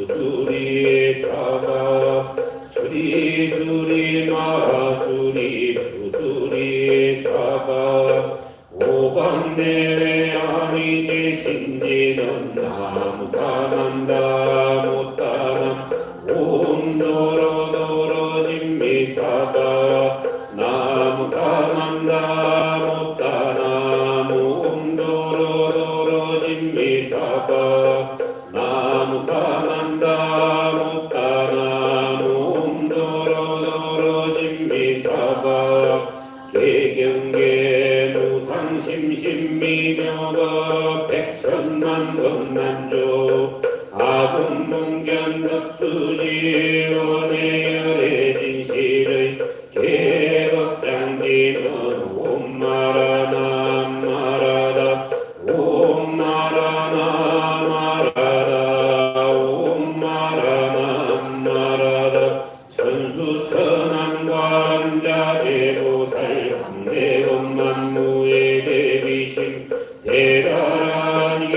수수리 사바 수리수리 마수리 수수리 사바 오반내외 아미지 신지는 나무사난다 못다나 온도로도로 진미사바 나무사난다 못다나 온도로도로 진미사바 나무사난다 못다나 온도로도로 진미사바 개경계 무상심심미명어 백천만법난조 아금문견덕수지 원해열의 진실의 개법장지는 옴마라나 마라다 옴마라나 마라다 옴마라나 마라다 천수천안관자재보살 강대원만무의 대비심 대단하게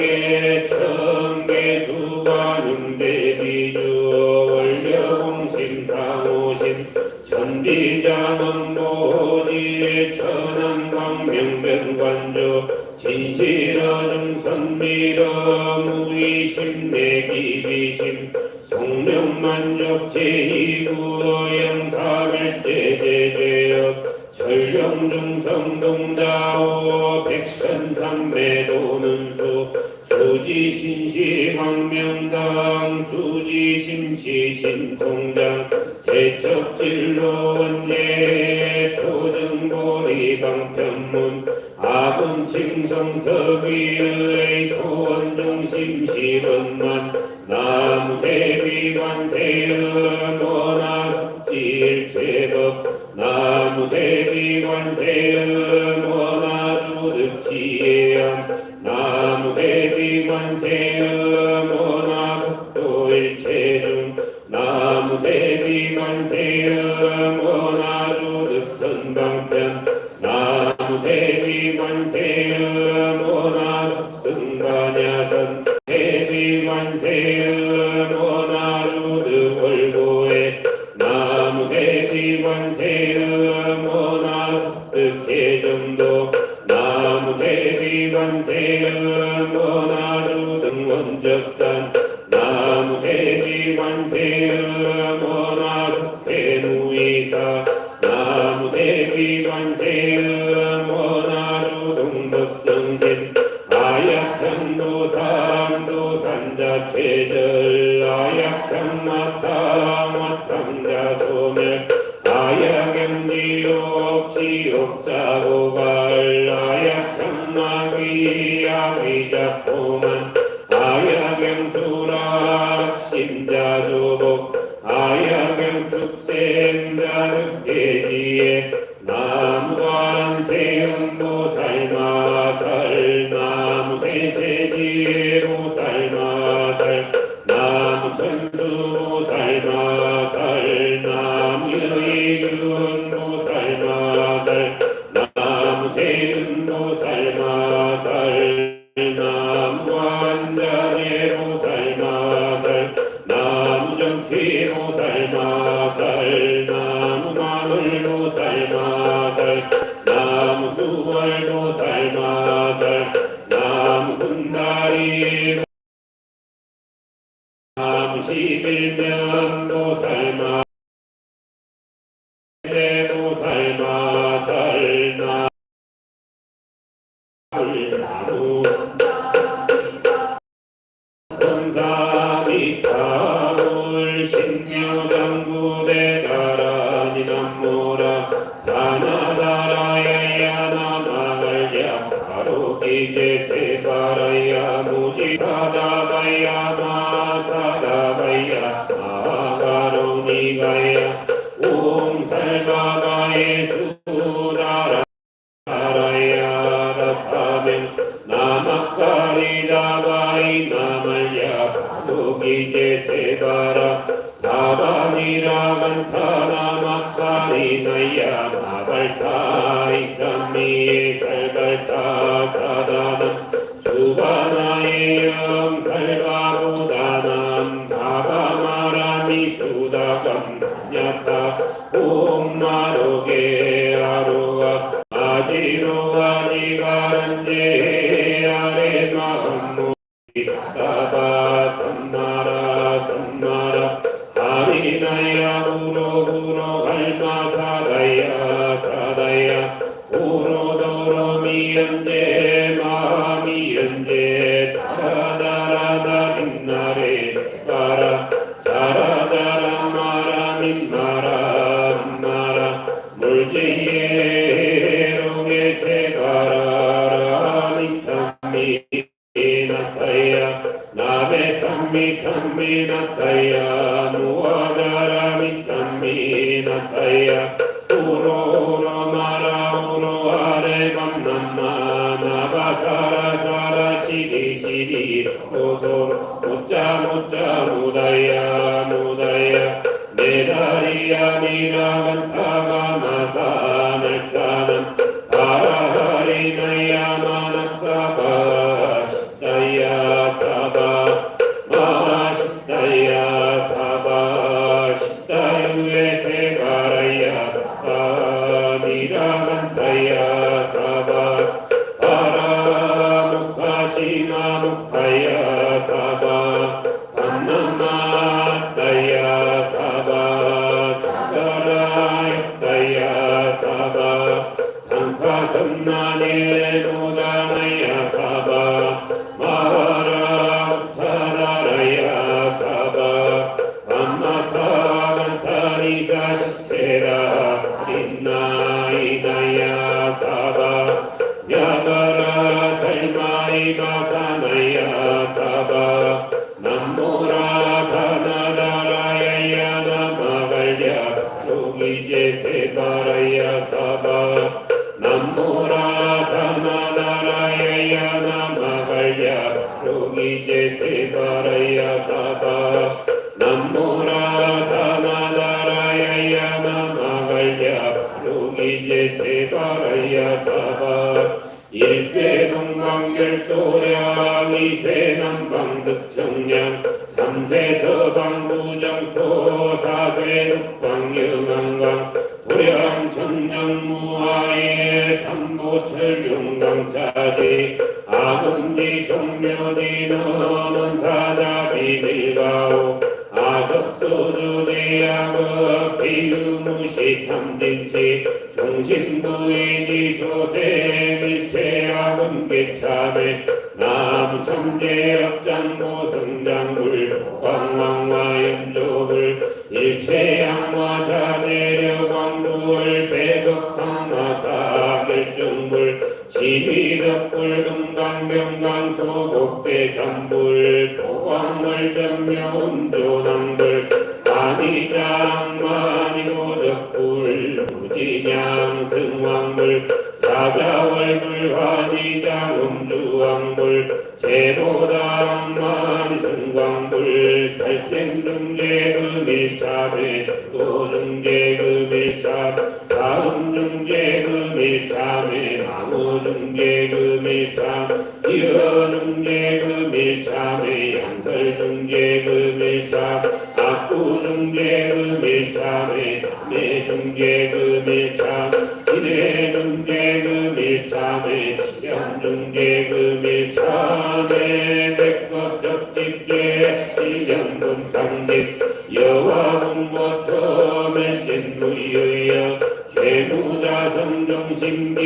천개수관음 대비주 원려공심 상호심 천비자문보지의 천안광명변관조 진실어중선미러 무의심 내기비심 성명만족 제2구영사별제제제역 전령중성동자오 백천삼매도는수 수지신시황명당 수지심시신통장 세척진로원제 초정보리방편문 아분칭성석위의 소원중심시원만 나무대비관세음 원하숙지일체법 나무대비관세음 원하주득지예암 나무대비관세음 원하숙도일체중 나무대비관세음 원하주득선방편 나무대비관세음 원하숙승관야선 대비관세음 원하주득월고에 나무대비관세음 원하숙득계정도 나무대비관세음 원하주등원적산 나무대비관세음 원하숙대누이사 나무대비관세음 원하주등법성신 아약향도삼도산자 최절 아약향마탕마탕자 소멸 아약영지옥 지옥자고갈 아약향마귀 아귀자포만 아약영수락 심자조복 아약영축생자득계지에 나무관세음보살마살 나무대세지보살마살 나무천수보살마살 나무의균보살마살 나무대근보살마살 나무관자재보살마살 나무정취보살마살 나무마늘보살마살 나무수월보살마살 나무군다리 나무시빌면보살마살 보살마살 나무 원사미타불 신묘장구대가라니 남모라 다나다라야야나마갈야 바로기제세바라야 무지사다바야 마사다바야 마가로니가야 옴살바바에 수다라 사라야다사면 나막가리다바이 나말야 바로기제세바라 다바니라간타나막가리나야 마발타이삼미에 살갈타사다남 수바나에 영살바보다남 바바 야밤야타 옴마로게 아로가 아지로가 지가란제 아레 마음모 사다바 삼마라 삼마라 아리나야 우로우로 알마 사다야 사다야 우로도로 미연제 마미연제 다라다라다 빛나래 색바라 자라자라 마라 민마라 마라 물지에 롱에 세가라라 미삼미 나사야 나베 삼미 삼미 나사야 노아자라 미삼미 나사야 우로로 마라 우로 아레 밤남마 나바사라 사라 시리 시리 소소 모짜 모짜 모다야 모다야 메다리야 니라간타가 마사 날사남 바라하리나야 마나사바 시다야 사바 마시다야 사바 시다유에 세가라야 사바 니라간타야 사바 바라무카시나 무카야 사바 밤나마다야 사바 사가라였다야 사바 상파선나네 노다나야 사바 마라우타라야 사바 밤마사간타리사 시체라 린나이나야 사바 야가라 잘마이마사나야 사바 남모라 가나다라야야 나마갈야 로기제 세바라야 사바 남모라 가나다라야야 나마갈야 로기제 세바라야 사바 남모라 가나다라야야 나마갈야 로기제 세바라야 사바 일세 동방결도량 이세 남방득정량 삼세 서방부정토 사세 북방영안강 도량 천정무하에 삼보철용강차지 아군지 송묘지 너는 사자비밀가오 아석소주대야극 비유무시 탐진치 종신부의지 소세 밀체아군 개참에 남천재역장모 성장불 광왕화연조불 일체양화 자재려광불 배극항마사 결중불 지휘덕불 금강명강소 곡대삼불 도광물 전묘운조낭불 마니장마니노적불 무진양 승왕불 사자월불 화니장 음주왕불 제보당 승광불 살생중재 금일참에 도중재 금일참 사음중재 금일참에 망호중재 금일참 이어중재 금일참에 양설중재 금일참 악구중재 금일참에 남해중재 금일참 진해중재 금일참에 치명중재 금일참에 백법적집재 일령분탕집 여와군고처멜진무유여 죄무자성정신비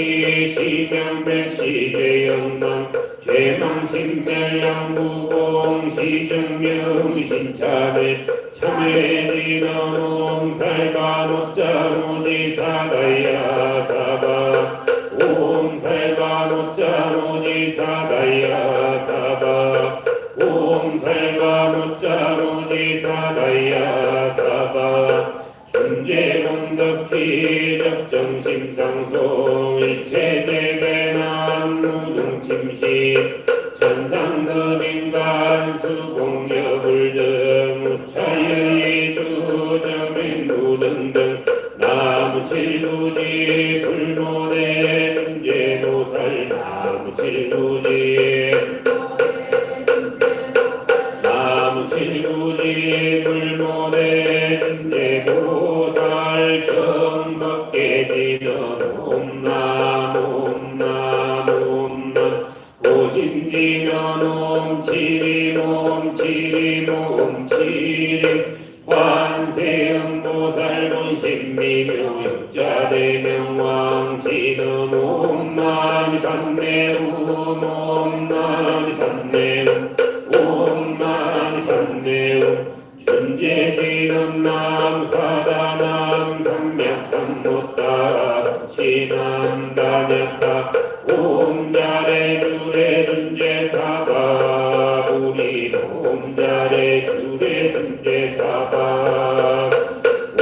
시명멸시죄영망 죄망신멸양무공 시정명신참에 참회진언옹 살바노짜노지 사다야 사바 옴 살바노짜노지 사다야 사바 옴 살바노짜노지 사다야 사바 준재동덕지 적정심상송 일체재배난 무등침시 천상급인간 수공여불등 무차여의 주정인 무등등 나무칠부지 불모대 준재도살 나무칠부지 나무칠부지 불모대 준재 정법 깨지는 옴남 옴남 옴남 오심지는 옴치림 옴치림 옴치림 관세음보살 본신미묘 육자대명왕지는 옴마니 반매움 옴마니 반매움 옴마니 반매움 준재지는 남사다남 삼맥삼못다 지남다냐타 옴자레 주레 준재사바 우리 옴자레 주레 준재사바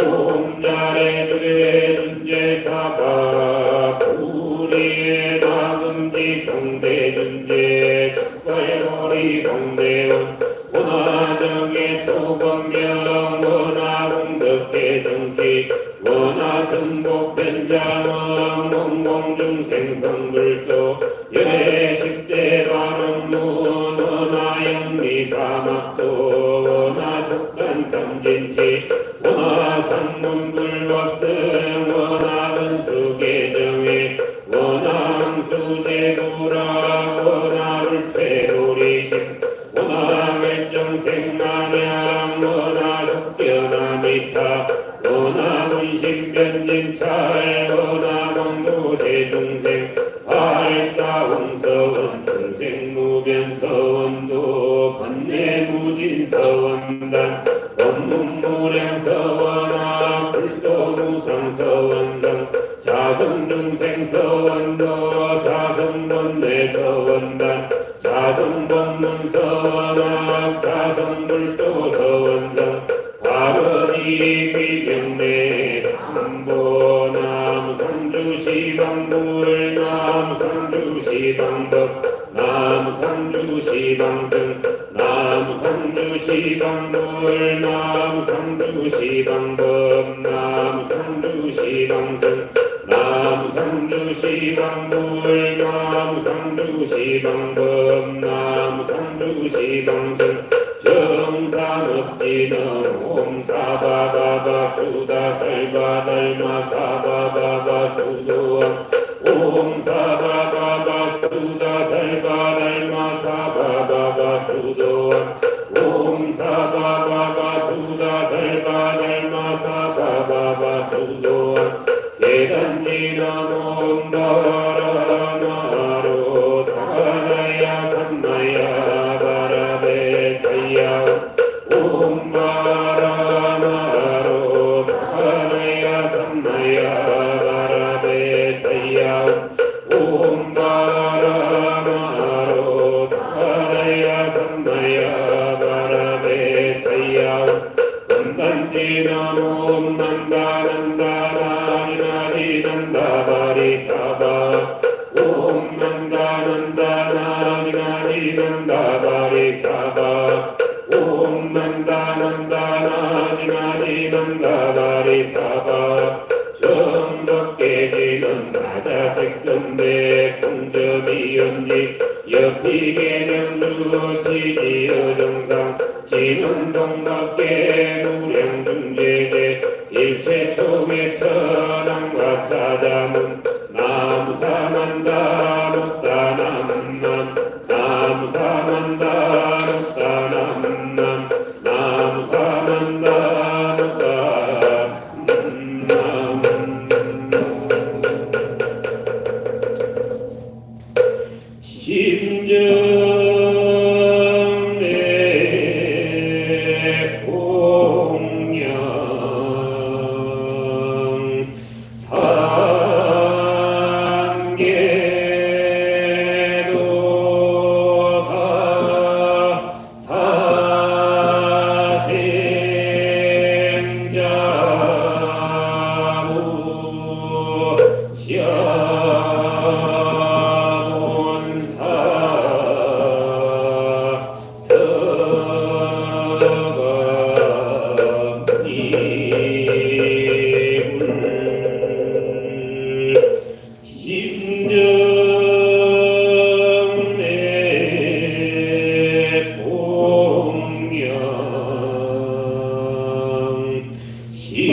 옴자레 주레 준재사바 우리의 다금지 성대 준재 척발머리 공대원 원하정의 소건명 원하공덕의 성취 원하승복 변장원 몽공중생성불도 열애식대 반원문 원하영미사막도 원하석간탐진치 원하상문불법승 원하은수계정회 원항수제도라 원하불패도리심 원하멸정생마냥 원하석견아미타 원하문심변진찰 원하공도제중생 발사홍서원 중생무변서원도 번뇌무진서원단 원문무량서원아 불도무상서원성 자성중생서원도 자성번뇌서원단 자성법문서원학 자성불도서원성 바르니 귀병내 삼보 남상주시방불 남상주시방법 남상주시방승 남상주시방불 남상주시방법 남상주시방승 남상주시방불 남상주시방법 남상주시방승 정산업지는 옴사바바바 수다살바달마 사바바바 수도암 옴사바바바 수다살바달마 사바바바 수도암 옴사바바바 수다살바달마 사바바바 수도암 계단지는 옴바라나로 다나야 삼나야 바라베 사야 옴바라나로 다나야 삼나야 바라베 사야 옴바라나로 다나야 삼나야 바라베 사야 원단지는 옴난다난다나니나니난다바리사바 옴난다난다나니나니난다바리사바 옴난다난다나니나니난다바리사바 정덕깨지는 나자색선배 공점이연지 옆이계명주 지지어정상 진원동밖에 무량중재제 일체초매 천왕과 차자문 나무사만다 못다남남 나무사만다 못다남남 나무사만다 못다남남 심정내 공양 시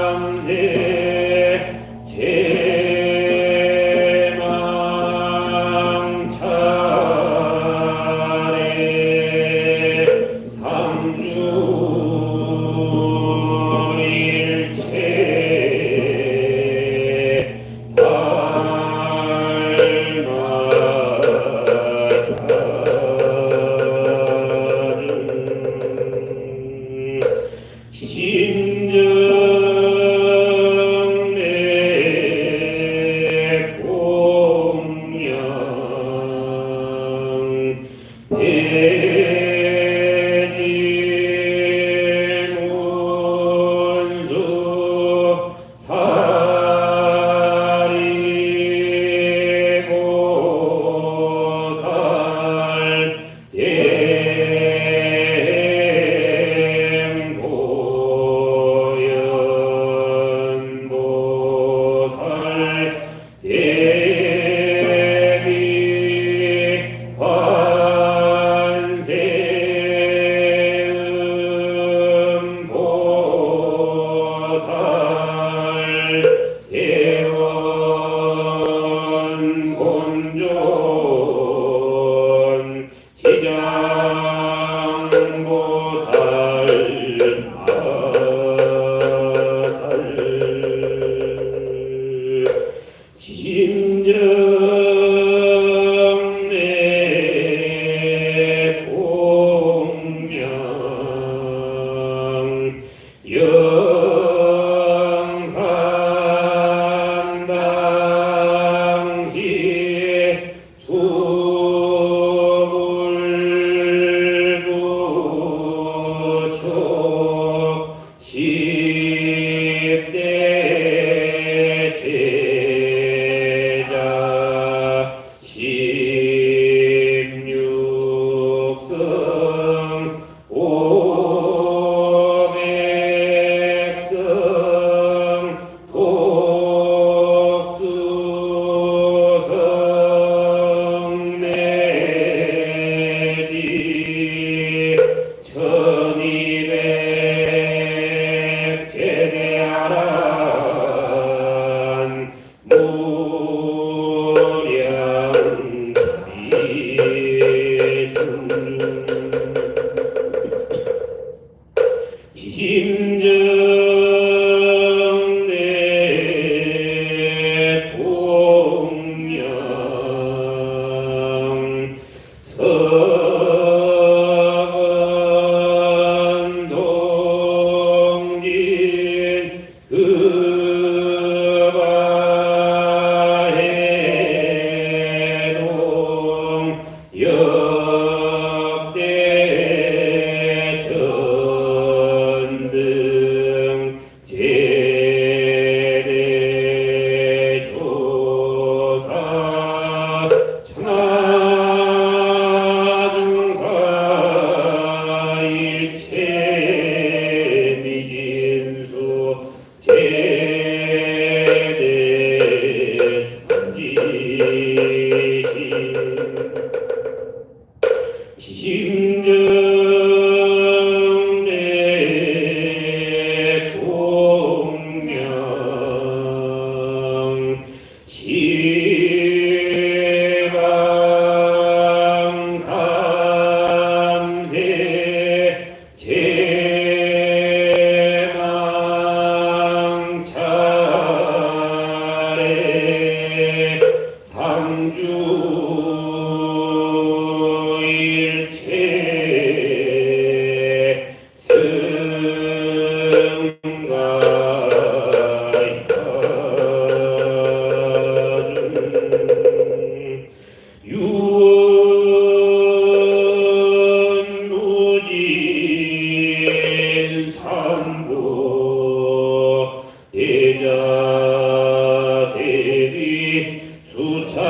지방삼세 제망차례 삼주일체 진정내 공양 대지문수 사리보살 대행보연보살 대비 관세음보살 대원곤존 지장보살 마살 진정내 공양 영산당시 수불부촉 10대 제자 16성 500성 복수성 내지 1200 제대하란 진정내 공양 서건동진 그바해동 역대 전등 제대조사 천하중사 일체 미진수 제대삼지신 진정내 공양 지방삼세 제망차례 삼주일체 승가야중 유언무진 삼보 대자 대비 수차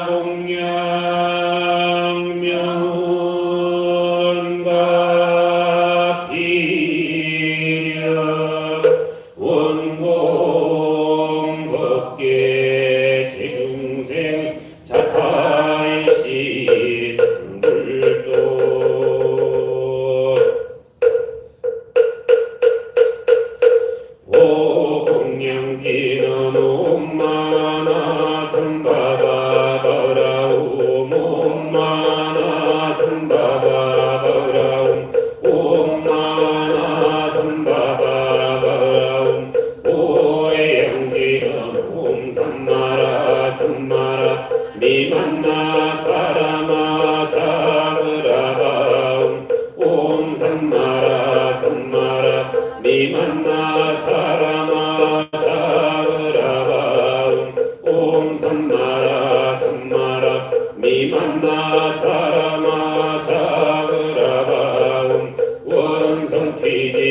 공양 명운과 비력 원공 법계 세중생 자타이시 승불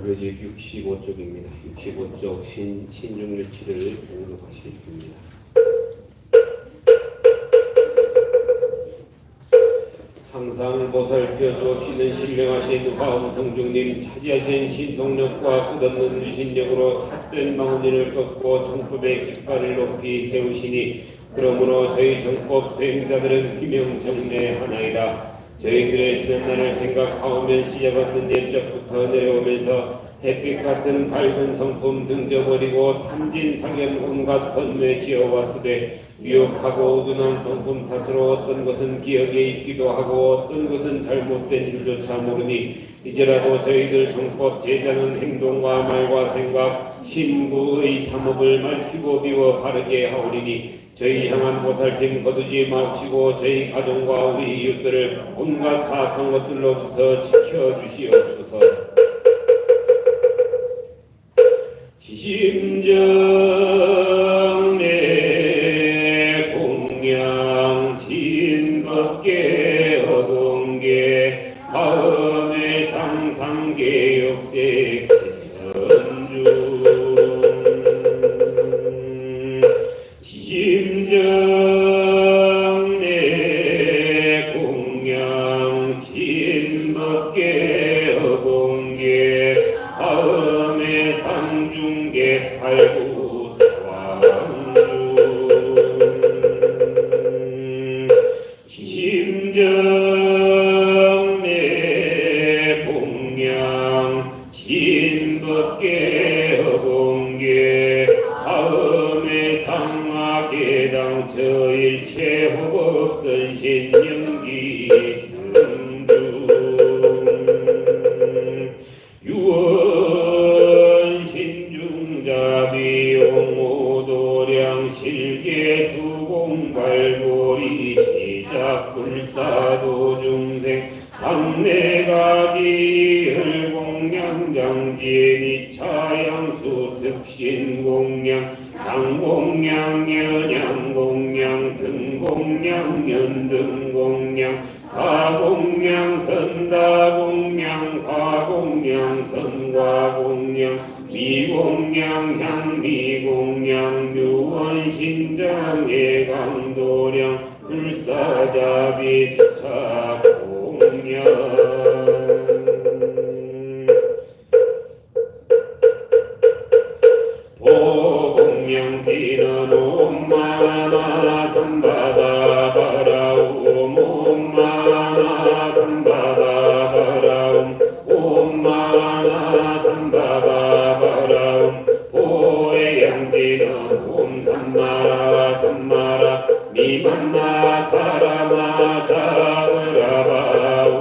설교집 65쪽입니다. 65쪽 신중일치를 공독하시겠습니다. 항상 보살펴 주옵시는 신령하신 화엄성중님, 차지하신 신통력과 끝없는 유신력으로 삿된 망언인을 꺾고 정법의 깃발을 높이 세우시니, 그러므로 저희 정법 수행자들은 기명정례하나이다. 저희들의 지난날을 생각하오면 시작하던 옛적부터 내려오면서 햇빛 같은 밝은 성품 등져버리고 탐진상연 온갖 번뇌 지어왔으되, 미혹하고 우둔한 성품 탓으로 어떤 것은 기억에 있기도 하고 어떤 것은 잘못된 줄조차 모르니, 이제라도 저희들 정법 제자는 행동과 말과 생각 신구의 삼업을 밝히고 비워 바르게 하오리니, 저희 향한 보살핌 거두지 마옵시고 저희 가정과 우리 이웃들을 온갖 사악한 것들로부터 지켜주시옵소서. 지심정례 공양 진법계 어공계 다음의 상상계 역색 지천주 지심정례 공양 진법계 어공계 다음의 상중계 팔구사왕주 지심정례 공양 진법계 어공계 다음의 상하계당 저일체 호법선 신영기 등중 유원 신중자비용오도량 실계수공발보리 시작 불사도중생 삼네가지 혈공양장지니 차양수 특신공양 양공양 연양공양 등공양 연등공양 가공양 선다공양 화공양 선과공양 미공양 향미공양 유원신장 예강도량 불사자비 수차공양 보공양지는 옴마나 삼바다바라옴 옴마나 삼바다바라옴 옴마나 삼바다바라옴 보혜양지는 옴 삼마라 삼마라 미만나 사라마 자브라바옴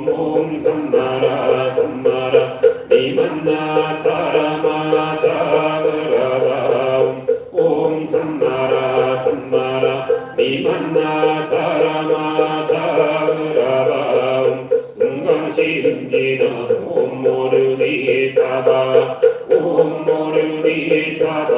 옴 삼마라 삼마라 미만나 사라마 자브라바옴 옴 삼마라 삼마라 미만나 사라마 자브라바옴 금강신지는 옴모르니 사바 옴모르니 사바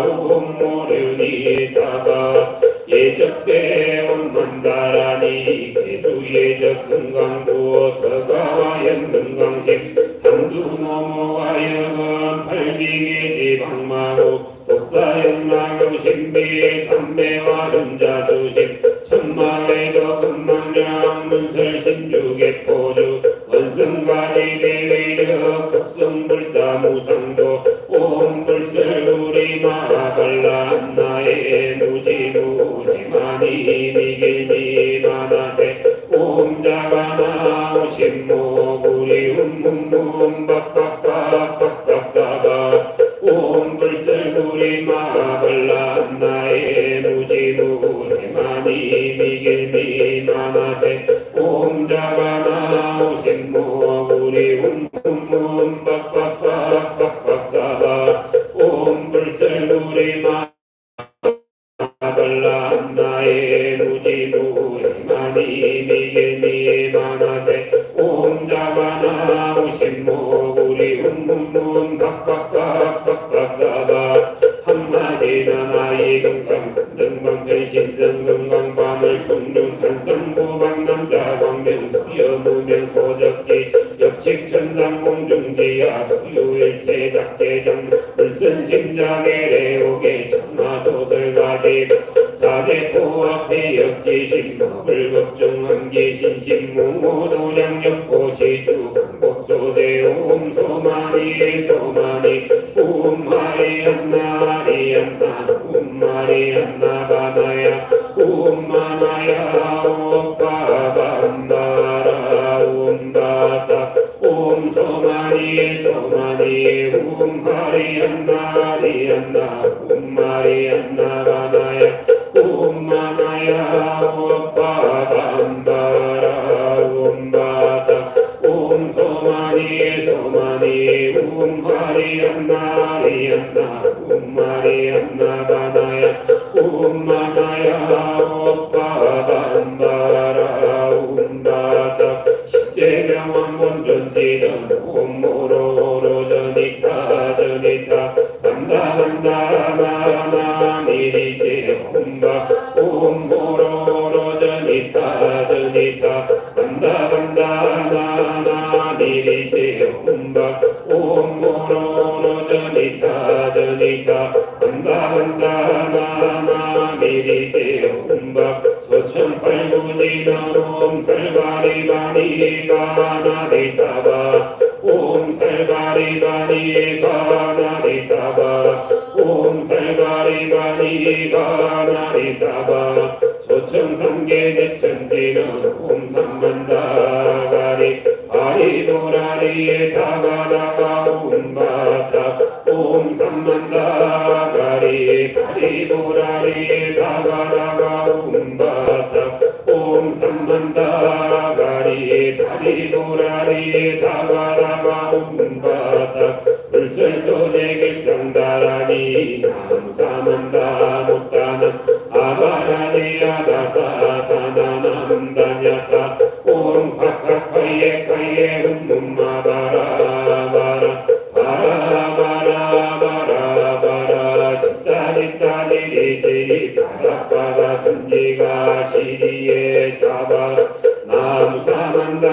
옴모르니 사바 예적대 온만다라니 개수예적 금강부 서가와연 금강식 삼두모모와연 팔빙의 지방마구 독사연마경 신비 삼배와 lum자수십 천마외도 금망량 문설신주계포주 원승가지 대외력 석성불사무상도 옴불설우리마발라 나의 무지무지마니 미길미마나세 옴자가나오신모구리 음문문박박박박박사바 옴불설우리마발라 나의 무지무지마니 미길미마나세 옴자가나오신모구리 음문문박박박박박사바 옴불설우리마 발라 나의 무지무지마니 미길미마나세 옴자가나오신모구리 음문문 박박박박박사바 한마디나 나의 금강선등방변신성금강밤을 풍륜한성고방남자광명수여무명소적지 역칙천상공중지야 신작의 레옥의 천하소설가지 사제포 앞에 역지신 마불급중 한계신신 무도량력고시주 강복소재 옴소마리 소마리 옴마리 안나 옴마리 안나 바나야 옴마나야 오빠밤바라 옴바타 옴소마리 옴마리 안나 옴마리 안나 바나야 옴마나야 오빠밤바라 옴바타 옴소마리 옴마리 안나 옴마리 안나 바나야 옴마나야 오빠밤바라 옴바타 십대명왕 본존지는 옴모로로 전이타 간다 마나 미리지 옴바 옴모로로 전이타 간다 나나 미리지 옴바 옴모로로 전이타 간다 나나 미리지 옴바 소천팔구지는 옴살바리바니가 나리사바 옴살바리바니가 나리사바 옴살바리바니가 나리사바 소천삼계제천지는 옴삼만다가리 아리도라리에 다가다가 옴바타 옴삼만다가리 아리도라리에 다가다가 옴바타 옴삼만다가리 아리도라리에 다가다가 옴바타 불설소재길상다라니 남사만다 못다는 아바라니아다사사나남다냐타 옴카카카예 훔마바라바라 바라바라바라바라 짓다짓다지리지리 바라바라 선지가 시리에 사바 남사만다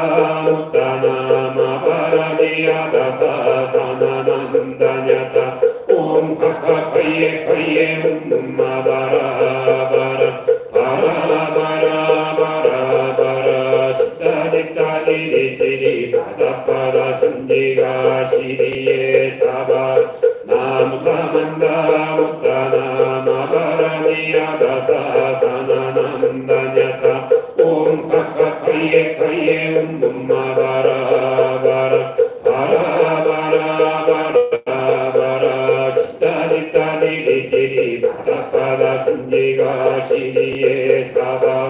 못다나 마바라지아다사사나남다냐타 옴카카카예 훔마바라바라 바라바라바라바라 짓다짓다지리지리 바다바다 선지가 시리에 사바 남사만다 못다나 마바라지아다사사나남다냐타 옴카카카예 훔마바라바라 바라바라바라바라 짓다짓다지리지리 바다바다 선지가 시리에 사바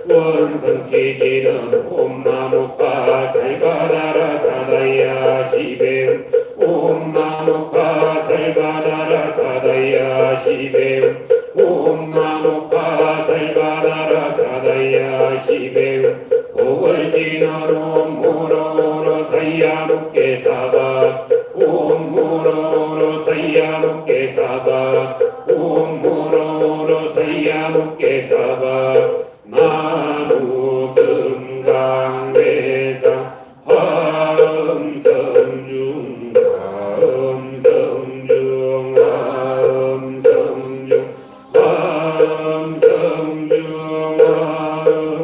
원성취지는 옴마모카 살바다라 사다야 시베 옴마모카 살바다라 사다야 시베 옴마모카 살바다라 사다야 시베 오걸지는 옴무로로 사야목게 사바 옴무로로 사야목게 사바 옴무로로 사야목게 사바 나무 금강대상 화음성중 화음성중 화음성중 화음성중 화음성중 화음성중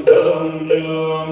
성중화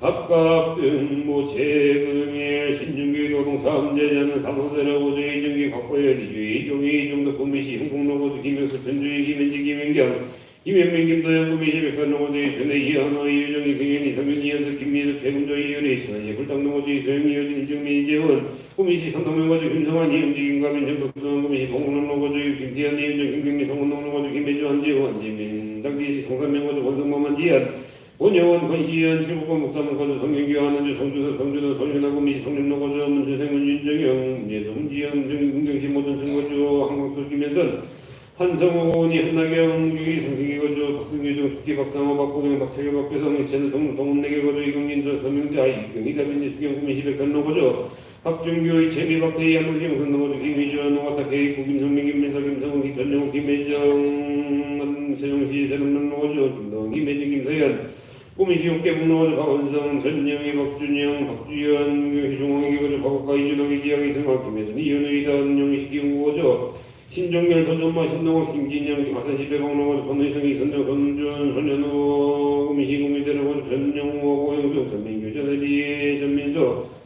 각각 등모 재금일 신중기 노동사업제자는 사도대로고조 이중기 곽보현 이주의 이종의 이종덕 구미시 흥국로고조 김영수 전주의 김현지 김현경 김현민 김도영 구미시 백산로고조 이순의 이현호 이유정이 승현 이성윤 이현석 김미숙 최군조 이윤의 신원시 불당로고조 이소영 이효진 이정민 이재원 구미시 선동명고조 김성환 이은지 김가민 정덕수원 구미시 봉릉로고조 김태현 이윤정 김경미 성원동로고조 김혜주 한지호 한지민 당지시 성산명고조 권성범 한지연 원효원, 권시현, 칠국권, 목사문고조, 성윤규, 한은주, 성준호, 성준호, 성윤하고 미시, 성윤로고조, 문주생은 윤정영, 문예수, 문지영, 문경시, 모전승고조, 한국수, 김현선, 한성호니, 한나경, 유기, 성승기고조, 박승규정, 숙기, 박상호, 박보경, 박채경, 박배성, 이채는 동문내계고조, 이경민조, 서명자, 이경희, 다빈지, 수경, 구미시, 백산로고조, 박준규, 이채미, 박태희, 한국시, 영선로고조, 김희조, 노가타, 개입구, 김성민, 김민서, 김성훈, 전용호, 김혜정, 세종시, 세lum로고조, 김동, 김혜진, 김서연, 구미시 육계북로고조 박원성, 전영희, 박준영, 박주현, 희종홍이고조 박옥가, 이준호, 이지영, 이승화, 김혜준, 이현우, 이다은, 영희식, 기웅고조 신종열, 도전마, 신동욱, 김진영, 아산시 배방로고조 손의성, 이선정, 손준, 손현우, 구미시 구미대로고조 전영호, 고영숙, 전민규, 전혜비, 전민수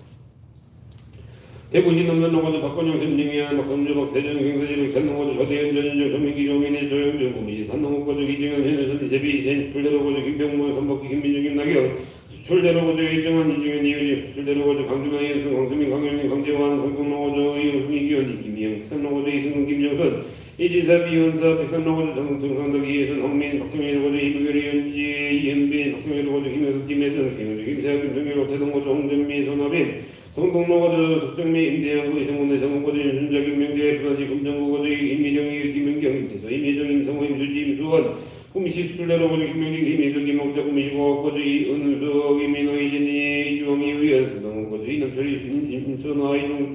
대구시 남산로고조 박건영, 전영현, 박성주, 박세정, 경서지백, 전농고조 조대현, 전윤정, 조민기, 조민혜, 조영준, 구미시 산농고조 이정현, 현우선, 이세비, 이세인, 수출대로고조 김병문, 선박기, 김민중, 김나경, 수출대로고조 이정환, 이정현, 이윤희, 수출대로고조 강준하, 이현승, 강수민, 강영민, 강재환, 성동로고조 이영승, 이기현, 김희영, 백산로고조 이승훈, 김정선, 이진섭, 이원섭, 백산로고조 정상덕, 이혜선, 황민, 박정희로고조 이부결, 이현지, 이현빈, 박정희로고조 김혜석, 김혜선, 김효주, 김세혁, 김정일, 오태동고조 홍정미, 손아빈, 성동로고조 석정미, 임대영, 이성훈, 성원고조 윤순자, 김명재, 부산시 금정구고조 임미정이, 김명경, 임태소, 임혜정, 임성호, 임수지, 임수원, 구미시 수출대로고조 김명진, 김희수, 김목자, 구미시 고고조 이은숙, 이민호, 이진희, 이주홍, 이의연, 성동고조 이남철이, 임순아,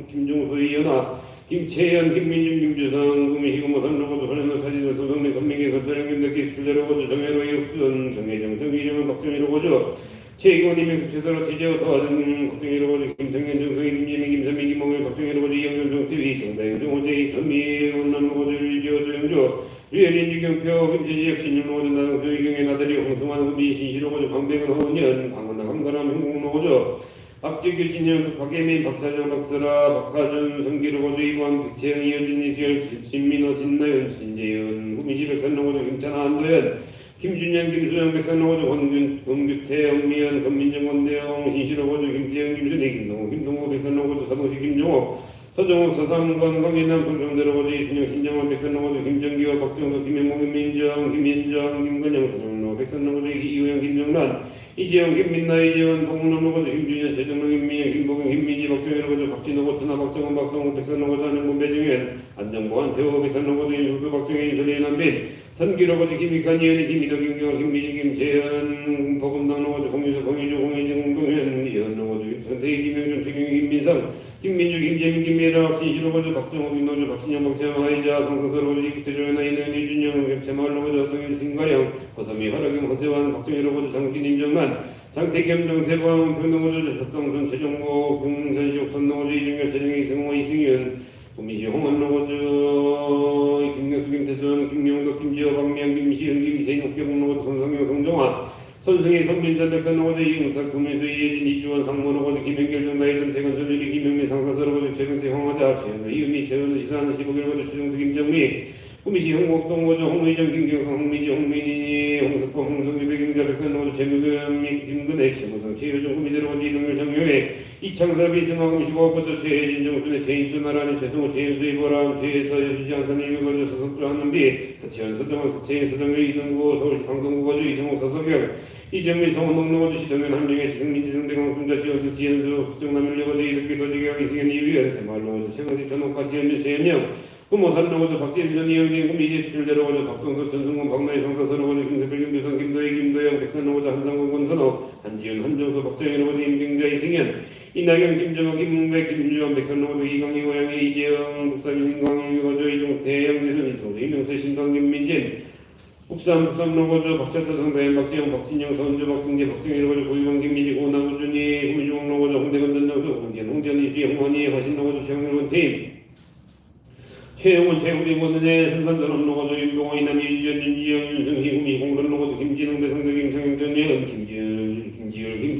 김종수, 이연아, 김채연, 김민중, 김주성, 구미시 구모산로고조 소련호, 차지선, 소성민, 선민기, 서철영, 김덕기, 수출대로고조 정혜로, 이옥순, 정혜정, 정희정은 박정희로고조 최이건님의 수체서로 최재호, 서화정, 박정희로고조 김성현, 정성희, 김예민, 김선민, 김몽현, 박정희로고조 이영준, 정태위, 정다영, 정호재, 전미, 원남로고조 일지호, 조영조, 류현인, 유경표, 김재지혁, 신윤로고조 나성수, 이경현, 아들이 홍승환, 후비, 신시로고조 강백은, 허은현, 강원남, 함가람, 흥국로고조 박재규, 진영수, 박예민, 박사장, 박설아, 박하준, 성기로고조 이관, 백채영, 이효진, 이수열, 진민호, 진나연, 진재현, 후미시, 백선로고조 김찬아, 한도현, 김준현, 김수영, 백선로고조 권균, 권규태, 영미연, 권민정, 권대영, 신시로고조 김태영, 김순희, 김동호, 김동호, 백선로고조 서동시, 김종호, 서정욱, 서상권, 강민남, 송정대로고조 이순영, 신정원, 백선로고조 김정기호, 박정석, 김영모, 김민정, 김민정, 김건영, 서정로, 백선로고조 이우영, 김정란, 이재영, 김민나, 이재원, 동남로고조 김준현, 최정로, 김민영, 김보경, 김민지, 박정희로고조 박진호, 천하, 박정원, 박성호, 백선로고조 안영곤, 배정현, 안정보, 안태호, 백선로고조 인숙도, 박정희, 인설리, 남빈, 선기로고조 김익환, 이현희, 김희도, 김경호, 김미지, 김재현, 보금당로고조 공유석, 공유주, 공혜정, 공동현, 이현로고조 김선태희, 김영준, 최경희, 김민성, 김민주, 김재민, 김미라, 신시로고조 박정호, 김노주, 박신영, 박재영, 하이자, 성서서로고조 이기태조연아, 이는 이준영, 세마을로고조 허성일, 신가영, 허섬이, 화락영, 허세환, 박정희로고조 장진, 임정만, 장태겸, 정세광, 평동고조 젖성순, 최종고, 금산시옥, 선동고조 이중엽, 최정희, 이승호, 이승윤, 구미시 홍원로고조 김경수, 김태선, 김용덕, 김지호, 박미영, 김시현, 김세인, 옥계봉로고조 손성영, 송정화, 손승희, 손민선, 백선로고조 이응석, 구민수, 이혜진, 이주원, 상모로고조 김현결, 정다희선, 태건, 전유리, 김영민, 상사서로고조 최경태, 황화자, 최현우, 이은미, 최현우, 시사하는 시국일고조 최종수, 김정미, 구미시 홍곡동고조 홍의정, 김경성, 홍미지, 홍민희, 홍석범, 홍성규, 백영자, 백선로고조 최무겸, 김근혜, 최무성, 최효정, 구미대로고조 이동열, 정효회, 이창섭, 이승화, 구미시 고고조 최혜진, 정순의, 최인수, 나란히, 최성호, 최인수, 이보람, 최혜서, 여수지, 안산, 이명고조 서석주, 한은비, 서치현, 서정원, 서채인, 서정열, 이등구, 서울시 강동구고조 이승호, 서석영, 이정미, 성원동로고조 시동현, 한명혜, 지승민, 지승대강, 순자, 지원수, 지현수, 수정남일로고조 이득기, 도지경, 이승현, 이위현, 새마을로고조 최강식, 전옥화, 지현주, 최현영, 구모산로고조 박재일, 전 이영진, 구미시 수출대로고조 박동석, 전승곤, 박나희, 성사서로고조 김세별, 김두성, 김도희, 김도영, 백산로고조 한상권, 권선호, 한지훈, 한정수, 박정희로고조 임경자, 이승현, 이낙연, 김정호, 김문백, 김주환, 백선로고조 이광희, 고양희, 이재영, 북삼, 신광희고조 이종태, 영재선, 이성수, 이명수, 신강, 김민진, 북삼로고조 박철사, 성다현, 박지영, 박진영, 선주, 박승재, 박승희로고조 고유광, 김미지, 고나구준이, 구미중앙로고조 홍대건, 전정수, 홍전, 이수희, 홍원희, 화신로고조 최영일군 팀, 최영훈, 최우리, 권은혜, 선산전업로고조 윤동호, 이남, 윤지현, 윤지영, 윤승희, 구미, 공론로고조 김진웅, 대성대, 김성영, 전예은, 김지율,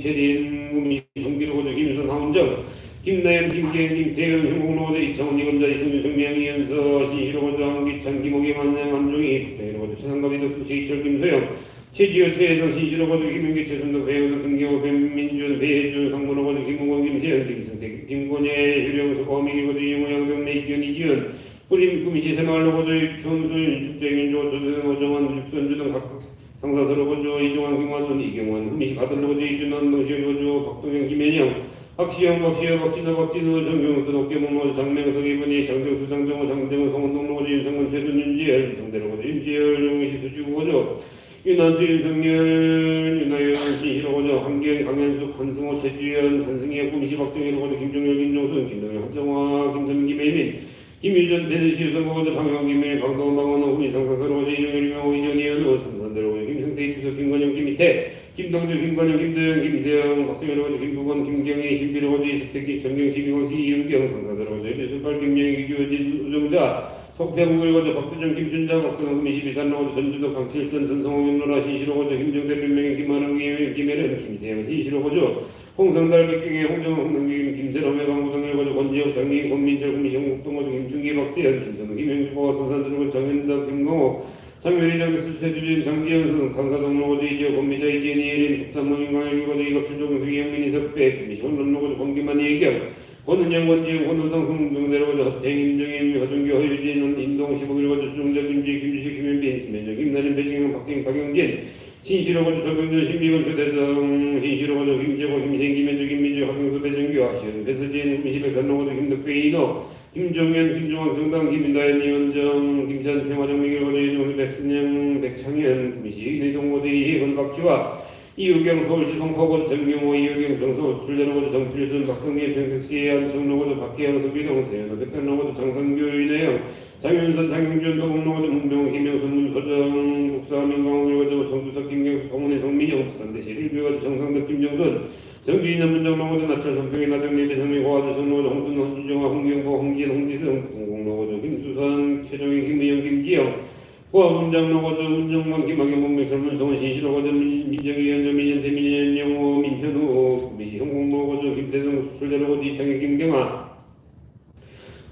김채린 구미 송기로고조 김선 하운정 김나연 김계현 김태현 행복로고조 이창훈 이검자 이승준 정명 이현서 신시로고조 황기찬 김호기 만남 한종희 박정희로고조 최상갑이 덕수 최희철 김소영 최지호 최혜성 신시로고조 김윤기 최순덕 배영석 김경호 배민준 배혜준 상무로고조 김웅원 김세현 김승태 김권예 유령수 거미기고조 이용호 양정래 이기현 이지현 우림 구미시 새마을로고조 전순 축제윤조 조대성 오정환 육선주 등 각각 상사서로고조 이종환 김화순 이경환 구미시 가들로고조 이준환 동시로고조 박동영 김현영 박시영 박진호 정경수 덕계문호 장명석 이분이 장정수 장정호 장정호 성원동로고조 윤성문 최순 윤지열 성대로고조 윤지열 용시 수주고조 윤한수 윤성열 윤하연 신시로고조 한기현 강현숙 한승호 최주연 한승희 구미시 박정희로고조 김종열 김종순 김동현 한정화 김선 김혜민 김유전 대전시 선거고조 방영 김일 방동원 방원호 후미 상사서로고조 이종열 유명호 이전희 연호 삼선대로고조 김승태 이투도 김건영 김희태 김동주 김관영 김도영 김세영 박정희로고조 김부건 김경희 신비로고조 이석택 정경시 비광시 이은경 상사서로고조 일술발 김영희 김규진 우정자 속태국을고조 박두정 김준자 박선호 구미시 비산로고조 전주도 강칠선 전성호 김노라 신시로고조 김정대 변명희 김한웅 김혜련 김세영 신시로고조 홍성달 백경의 홍정호 홍성김 김세롬의 방구동일고조 권지혁 장미 권민철 구미시 홍국동고조 김충기 박세현 김선우 김영주보가 선산들고 정현덕 김광호 장면이 장백수 최주진 장지현 상사동로고조 이지호 권미자 이지은이 예림 북산모 인강일고조 이갑출조공수 이영민 이석백 구미시 혼론로고조 권기만 이혜경 권은영 권지웅 권우성 송동대로고조 허태행 임정임 허준규 허유진 인동 15일고조 수종자 김지 김주식 김현빈 김현정 김나림 배진경 박진경 박영진 신시로고조 조병준 신비건 최대성 신시로고조 김재고 김생 김현주 김민주 박영수 배정규 하시은 배서진 구미시 백산로고조 김덕배 이인호 김종현 김종환 정당 김인다현 이원정 김찬 평화정민일고조 이종수 백순영 백창현 구미시 내동고조 이혜건 박지화 이유경 서울시 송파고조 정경호 이유경 정서울 수출대로고조 정필순 박성민 평택시 안청로고조 박혜영 서비동 세연호 백산로고조 장성규 윤혜영 장윤선 장윤준 도봉로고조 문병호 김영순 문소정 국사민광호고조 성주석 김경수 송은혜 송민영 부산대시 일비고조 정상덕 김정순 정주인현 문정로고조 나철 선평의 나정리 배성민 고아주 성로고조 홍순 홍준정화 홍경보 홍진 홍지성 공공로고조 김수선 최종희 김의영 김지영 고아문장로고조 문정관 김학영 문명철 문성원 신시로고조 민정희 현정 민현 대민현 영호 민현우 구미시 홍공로고조 김태성 수술대로고조 이창희 김경아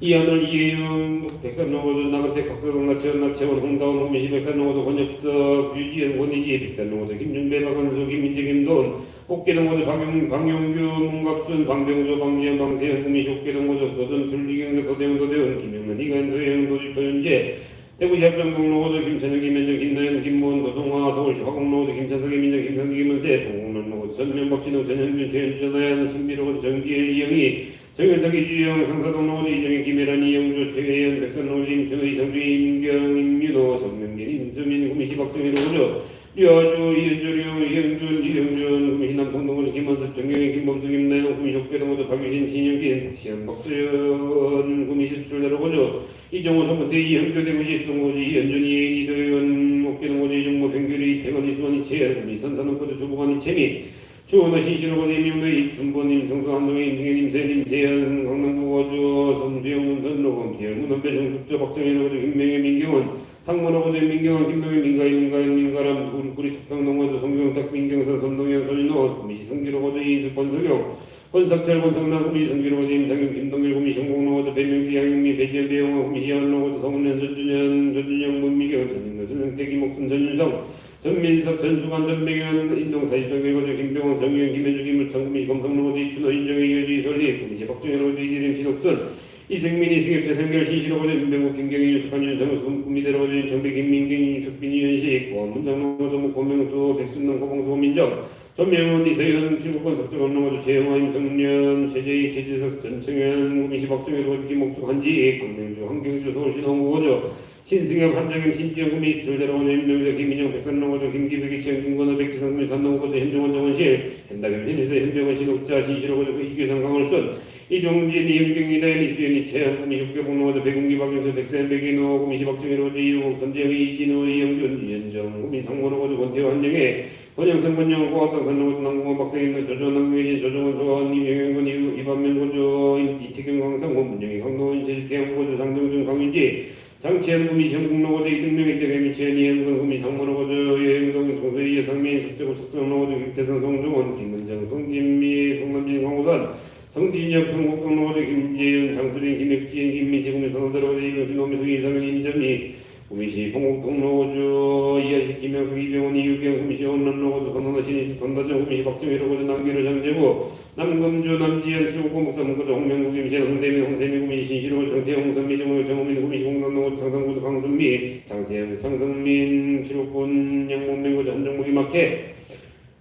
이하늘 이혜윤 백산로고조 나가택 박서동 나채원 홍다운 홍미시 백산로고조 권혁석 유지현 권희지 백산로고조 김준배 박원수 김민재 김돈 옥계동고조 방용규 문갑순 방병조 방지현 방세현 구미시 옥계동고조 도전 줄리경대 도대원 김영만 이관 도영 도윤재 대구시 합정동로고조 김찬영 김현정 김나연 김모은 도송화 서울시 화곡로고조 김찬석 김민정 김성기 김은세 동공로고조 전면박진호 전현준 최현주 전하연 신비로고조 정지일 이영희 정현석 이주영 상사동로고조 이정희 김혜란 이영주 최혜연 백선로고조 임춘호 이성주 임경 임윤호 정명길 임수민 구미시 박정희로고조 류아주 이현조령 이영준 이영준 구미시 남통동고조 김원섭 정경희 김범수 김나연 구미시 옥계동고조 박유신 신영긴 시현 박수현 구미시 수출대로고조 이정호 성문태 이현교 대구시 수동고조 이현준 이혜인 이도현 옥계동고조 이정모 병규리 이태건 이수원 이채연 구미시 선산동고조 주부관 이채미 주원호 신시로고조 임용도 이춘본 임성수 한동희 임승현 임세현 임재현 강남구고조 성수영 문선로고 김태열 문헌배 정숙조 박정희로고조 김명현 민경원 상문호고조 민경원 김동현 민가인 민가람 구리 특평동고조 송경탁 민경선 선동현 손인호 구미시 성기로고조 이인숙 권석영 권석철 권성남 구미시 성기로고조 임상현 김동일 구미시 홍공로고조 배명기 양영미 배지현 배영호 구미시 한로고조 성은현 전준영 문미경 전인도 전영택 이목순 전윤성 전민석 전수관 전병현 인동사시정일고조 김병원 정유현 김현주 김물창 구미시 검성로고조 이춘호 인정희 이효주 이설리 구미시 박정희로고조 이재림 신옥순 이승민 이승엽 최성결 신시로고조 김병국 김경희 유숙한 윤성우 구미대로고조 정배 김민경 이숙빈 이현식 문장로고조 고명수 백순남 고봉수 호민정 전명훈 이서현 칠국권 석정원로고조 최영화 임성년 최재희 최재석 전청현 구미시 박정희로고조 김옥숙 한지 권명주 한경주 서울시 농구고조 신승엽 한정임 신지영 구미 수출대로고조 임명재 김민영 백산로고조 김기백 이채영 김건호 백지성 구미 산동고조 현종원 정원실 현다겸 현희서 현병원 신옥자 신시로고조 이규상 강월순 이종진 이은경 이다현 이수연 이채영 구미시 국교공로고조 백운기 박영수 백세현 백인호 구미시 박정희로고조 이유국 선재영 이진호 이영준 이현정 구미 상무로고조 권태호 한영애 권영선 권영호 고학당 산로고조 남궁원 박세인 조조원 남궁혜진 조정원 조원 임영현권 이반면고조 이태경 강상원 문영희 강동원 제주태양고조 장정준 강윤지 장치현 구미시 현국로고조 이등명 이대겸 이채연 이현건 구미시 상무로고조 여행동 정소희 여상민 석재고 석정로고조 김태선 송종원 김문정 김성관 성진혁 평곡동로거주 김재현 장수빈 김혁진 김민지 구미 선호대로거주 이병준 노미숙 이상현 임전미 구미시 평곡동로거주 이하식 김영숙 이병헌 이유경 구미시 원남로거주 선호나 신이수 선다정 구미시 박정희로거주 남기로 장재구 남금주 남지현 칠곡고 목사문거주 홍명국 김시현 홍대민 홍세미 구미시 신시로거주 정태영 홍선미 정우혁 정우민 구미시 홍남로거주 장상구주 강순미 장세영 장성민 칠곡군 양몽명거주 한정국이 막해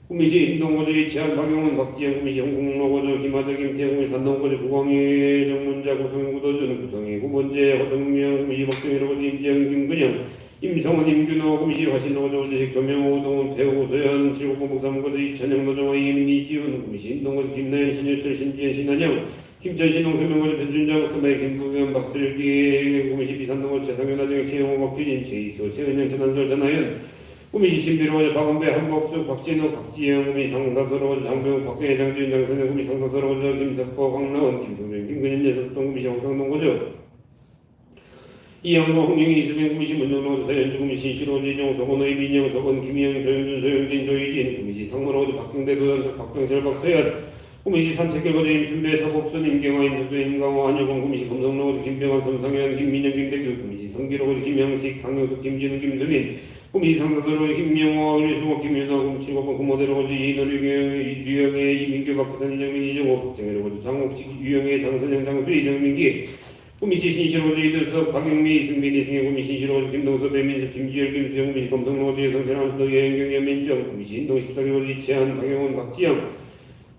구미시 인동거주 이치한 박용훈 박지영 구미시 홍콩로거주 김하재 김태형 구미시 산동거주 구광희 정문자 구성희 구도준 구성희 구본재 허정명 구미시 박정희로거주 임재영 김근영 임성원 임균호 구미시 화신로거주 오재식 조명호 우동훈 태호 우소연 칠곡구 목사문거주 이천영 노정호 이민희 이지훈 구미시 인동거주 김나연 신유철 신지현 신한영 김천신 홍서명거주 변준장 박선배 김부겸 박슬기 구미시 비산동거주 최상현 나정혁 최영호 박규진 최이수 최은영 전한솔 전하연 구미시 신비로워져 박원배 한복수 박진호 박지영 구미 상사서로워져 장병 박근혜 장준 장선영 구미 상사서로워져 김석보 강나원 김성준 김근현 여석동 구미시 황상동거주 이양모 홍영인 이수빈 구미시 문정로워져 서현주 구미시 신시로워져 이종 서건호 이민영 조건 김희영 조윤준 조영진 조희진 구미시 성모로워져 박경대 도연석 박병철 박소연 구미시 산책길거주 임춘배 서복순 임경화 임석준 임강호 안효건 구미시 금성로워져 김병환 손상현 김민영 김대규 구미시 성기로워져 김영식 강용숙 김진우 김수민 구미시 상사도로 김명호, 윤수호, 김윤호, kum치고 구모대로거주 이인월, 유영애, 이민규, 박부산, 이정민, 이정호, 박정혜로거주 장옥식, 유영애, 장선영, 장수, 이정민기 구미시 신시로거주 이들석, 박영미, 이승민, 이승혜, 구미시 신시로거주 김동서, 배민석, 김지열, 김수영, 구미시 검성로거주 여성철, 안수도, 여행경, 여민정, 구미시 인동 14개거주 이채한, 박영훈, 박지영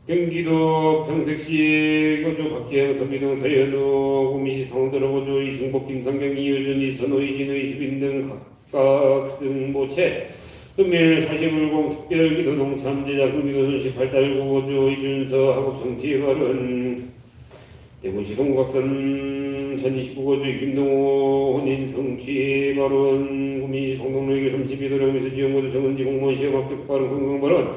경기도 평택시 거주 박기영, 서비동, 서현우, 구미시 상도로거주 이승복, 김상경, 이효준, 이선호, 이진우, 이수빈 등 각각 등모체 금일 사시불공 특별기도 농참제자 금기도 손시 8달 구호주 이준서 학업 성취발언 대구시 동국학선 1029호주 김동호 혼인 성취발언 구미시 송동로에게 32도령에서 지원고도 정은지 공무원 시험 합격발언 건강발언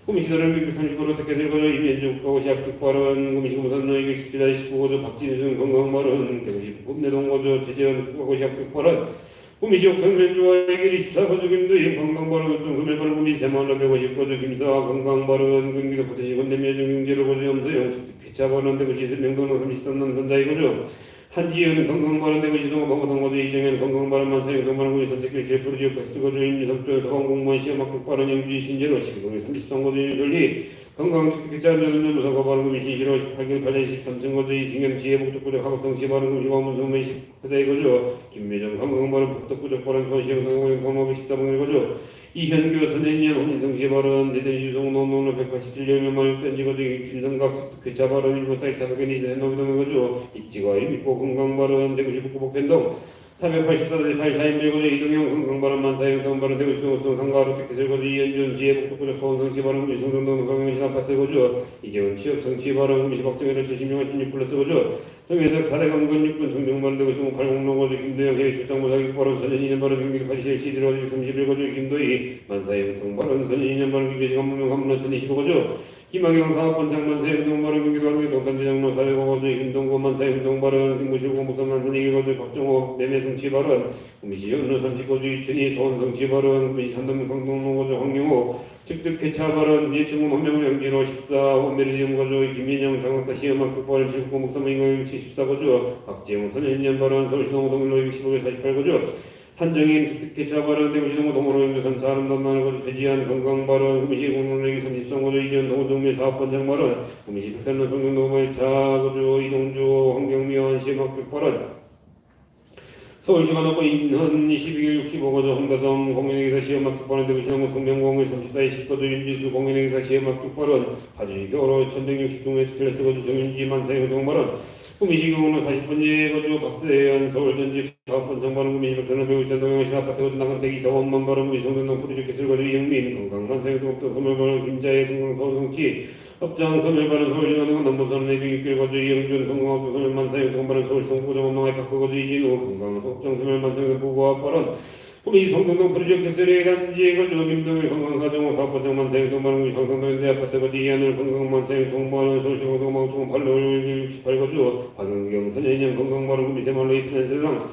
구미시 도령 630호로 특혜설거주 임현중 고시 합격발언 구미시 무산로에게 17-19호주 박진순 건강발언 대구시 북내동고주 최재현 고시 합격발언 구미시역 성면주와 해결이 14호주 김도희 건강발언 금일발언 구미시 세만로 150호주 김서아 건강발언 경기도 부태시 건대면정 경제로고주 염서영 피차발언 대구시 명동로 33남 전자이고주 한지현 건강발언 대구시 동호방고동고주 이정현 건강발언 만사영 건강발언 구미 선책길 제프루지역 백스고주 임유석조 소방공무원 시험 합격발언 영주시 신재로 시구동이 33고주 윤솔리 건강특기자료는 무사고발언 구미 신시로 18개 8년 13층고주 이승현 지혜복덕구적 학업성시발언 구시와 문성면 회사이고주 김매정 건강발언 복덕구적발언 소시영 건강발언 건강발언 14번이고주 이현교 선생년 혼인성시발언 대전시 송농농로 187년 던지고주 김성각 괴차발언 일본 사이트 학연이 노비동이고주 이치과 일미포 건강발언 대구시 북구복편동 384대 84인밀고주 이동형 건강발언 만사형 건강발언 대구시 동호성 상가로 특혜설고주 이현준 지혜복덕구적 소원성시발언 구미 성동동 건강신 아파트고주 이재훈 취업성시발언 구미시 박정혜를 70명한 16플러스고주 정혜석 4대 강건 6분 정정발언 대구시 동팔공로고주 김도영 해외 출장모사기발언 선년 2년발언 경기도 87 시드로 31고주 김도희 만사형 동발언 선년 2년발언 김대시 간문명 간문호 1025고주 김학영 사업본장 만사형 동발언 경기도 한국의 동탄대장로 405고주 김동구 만사형 동발언 김무실 공무선 만선 2고주 박정호 매매성취발언 구미시 연루 30고주 이춘희 소원성취발언 구미시 산동 강동로고주 황영호 직득회차발언 예충은 헌명을 영지로 14 원메리디움고주 김민영 장학사 시험학급발언 7구 목사모임을 74고주 박재용 선현년발언 서울시동호동일로 65개 48고주 한정인 특특회차발언 대구시동호 동호로 영주산 사람단나고주 최지한 건강발언 구미시 공동력이 33고주 이전 동호동밀 사업번장발언 구미시 백산로 성경동호의 차고주 이동주 황경미원 시험학급발언 서울시가 넘어 인헌 22일 65고주 홍다섬 공연행사 시험학급발언 대구시동호 송명공의 30다의 10고주 윤지수 공연행사 시험학급발언 하주시 겨울호 1160중 S클래스고주 정윤지 만사의 동발언 구미시 경우는 40번째 거주 박세현 서울전직 사업번장발언 구미시 백산로 배우시장 동영시 아파트고주 나간대기 사원만발언 구미시 송정동 프로젝트 설거주 이영민 건강만사의 동업도 서물발언 김자의 건강서울성치 업장 서울발언 서울시간흥원 남부선 내빙입길거주 이영준 건강업종 서울만사의 동발언 서울성부정업농의 박거거주 이진우 건강업종 서울만사의 부고합발언 구미시 송정동 프로젝트 세례 단지 거주 김동일 건강가정호 사업번장 만사의 동발언 구미시 황성동현대 아파트거주 이하늘 건강만사의 동발언 서울시 건강방송 8월 68거주 박은경 선현영 건강발언 구미 새말로 이태난 세상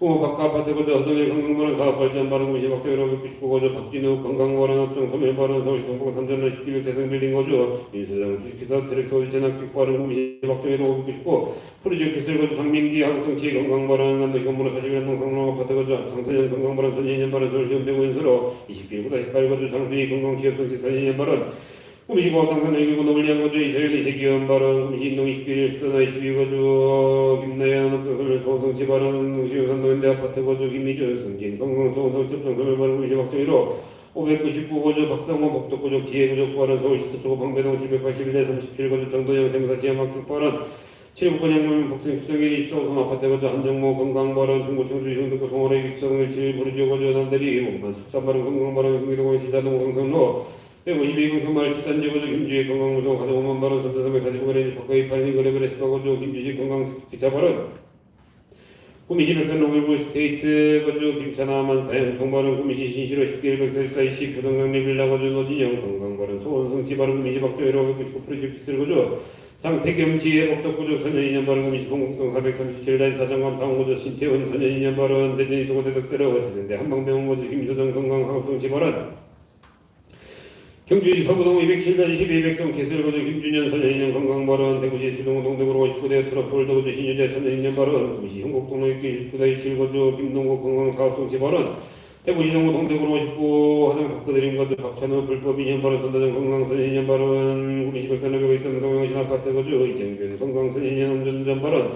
박하 아파트 거주 허성일 건강발언 사업 발전 발언 구미시 박정희로 199 거주 박진우 건강발언 합정 소멸 발언 서울시 성북 삼전로 11 대성 빌딩 거주 민수장 주식회사 트랙터 전학직 발언 구미시 박정희로 199 프로젝트 기술 거주 장민기 한국정치 건강발언 남도시 건물로 41년 동상로 아파트 거주 장선현 건강발언 선인년 발언 서울시 은평구연수로 21보다 18 거주 장수희 건강취업정치 선인년 발언 구미시고 당선 의기고 노블리안 거주 이서열 이세기원 발언 구미시 인동 21일 수도나 22거주 김나연 합정소멸 소성치 발언 응시우 산도현대 아파트 거주 김미준 승진 건강소성첩 정소멸 발언 구미시 박정희로 599거주 박성호 복덕구적 지혜구적 발언 서울시 서초구 방배동 781대 37거주 정도영 생사 지향학교 발언 7국권 양문 복승 수정일 24호선 아파트 거주 한정모 건강발언 중고청주 이성득구 송월의 기수동 17 부르지오 거주 남대리 목만 숙산발언 건강발언 경기도공 시사동 강성로 152군 선발 7단지 거주 김주희 건강무소 가정 5만 발언 3,349만 박가희 8인 거래브레스가 거주 김주희 건강기차 발언 구미시 백산 로벨볼 스테이트 거주 김찬아만 사양 통발언 구미시 신시로 10개월 백설까지 시 부동강리 빌라 거주 노진영 건강발언 소원성치 발언 구미시 박정희로 199 프로젝트 거주 장태겸 지혜 복덕구조 선년 2년 발언 구미시 공공동 437단 사장관 상호구조 신태원 선년 2년 발언 대전이 도고대덕대로 어찌된데 한방병원 거주 김효정 건강학업정치 발언 경주시 서구동 207-12 백성 개설거주 김준현 선년 2년 건강발언 대구시 수동구 동대구로 59대 트러플 거주 신유재 선년 2년 발언 구미시 흥곡동로 29-29 거주 김동국 건강사업정치 발언 대구시 동구 동대구로 59 화성 박그드림 거주 박찬호 불법 2년 발언 선다정 건강선년 2년 발언 구미시 백산로교가 있었는 동영신 아파트 거주 이정균 건강선년 2년 운전 발언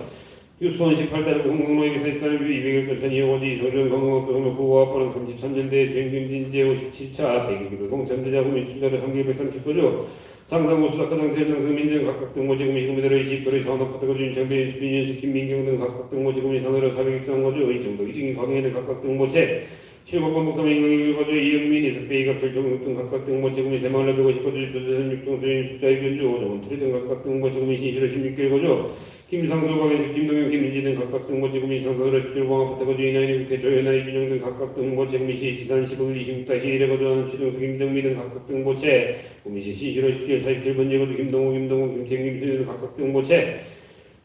유수원 18단 공공로에게 사실상 200일 건천 이용어디 이소련 건강업종을 보호합발언 33년대 수행김진제 57차 백일기도 동참대자 구미 수자를 3,130거주 장상호 수사과장세 장성민등 각각 등모 지구미 시구미대로 20거리 사원아파트 거주 윤창배 윤수빈 김민경 등 각각 등모 지구미 산으로 400입상 거주 이정도 이증인 광해는 각각 등모체 실곡권 목삼 인강일 거주 이은민 이석배 이갑철 정육 등 각각 등모 지구미 새마을로 150거주 조대선 육종수인 수자의 변주 오정원투리 등 각각 등모 지구미 신시로 16개월 거주 김상수, 박인수, 김동현, 김민지 등 각각 등모 지구미 상선으로 17공 아파트 거주 이나인 국회 조연아 이준영 등 각각 등모 지구미시 지산 15일 26-1에 거주하는 최종수 김정미 등 각각 등모체 구미시 시시로 10개월 47번째 거주 김동호, 김태경, 김순희 등 각각 등모체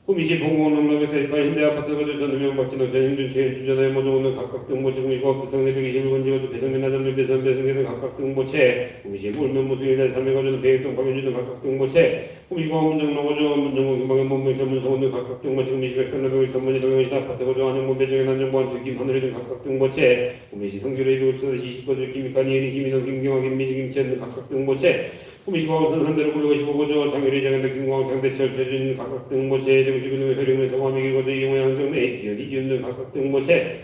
구미시 봉공원 농락에서 18 현대아파트 거주 전우명 박진호 전현준 최주전의 모종은 각각 등모 지구미고 부성 421번째 거주 배성민 나전면 배성계 등 각각 등모체 구미시 울면 무수일날 3회 거주는 배일동 박윤주 등 각각 등모체 구미시공항 문정로 거주 문정공 김방현 문명철 문성원 등 각각 등모체 구미시 백산로병 선문이 동영시 아파트 거주 안영문 배정현 안정보안 김하늘이 등 각각 등모체 구미시 성주로 254-20거주 김익환 이은희 김인호 김경화 김미지 김치현 등 각각 등모체 구미시 광원선 산대로 955거주 장유리 장현대 김광 장대철 최준 각각 등모체 대구시 근동의 서령에서 화미기 거주 이용호 양정내 이현 이지훈 등 각각 등모체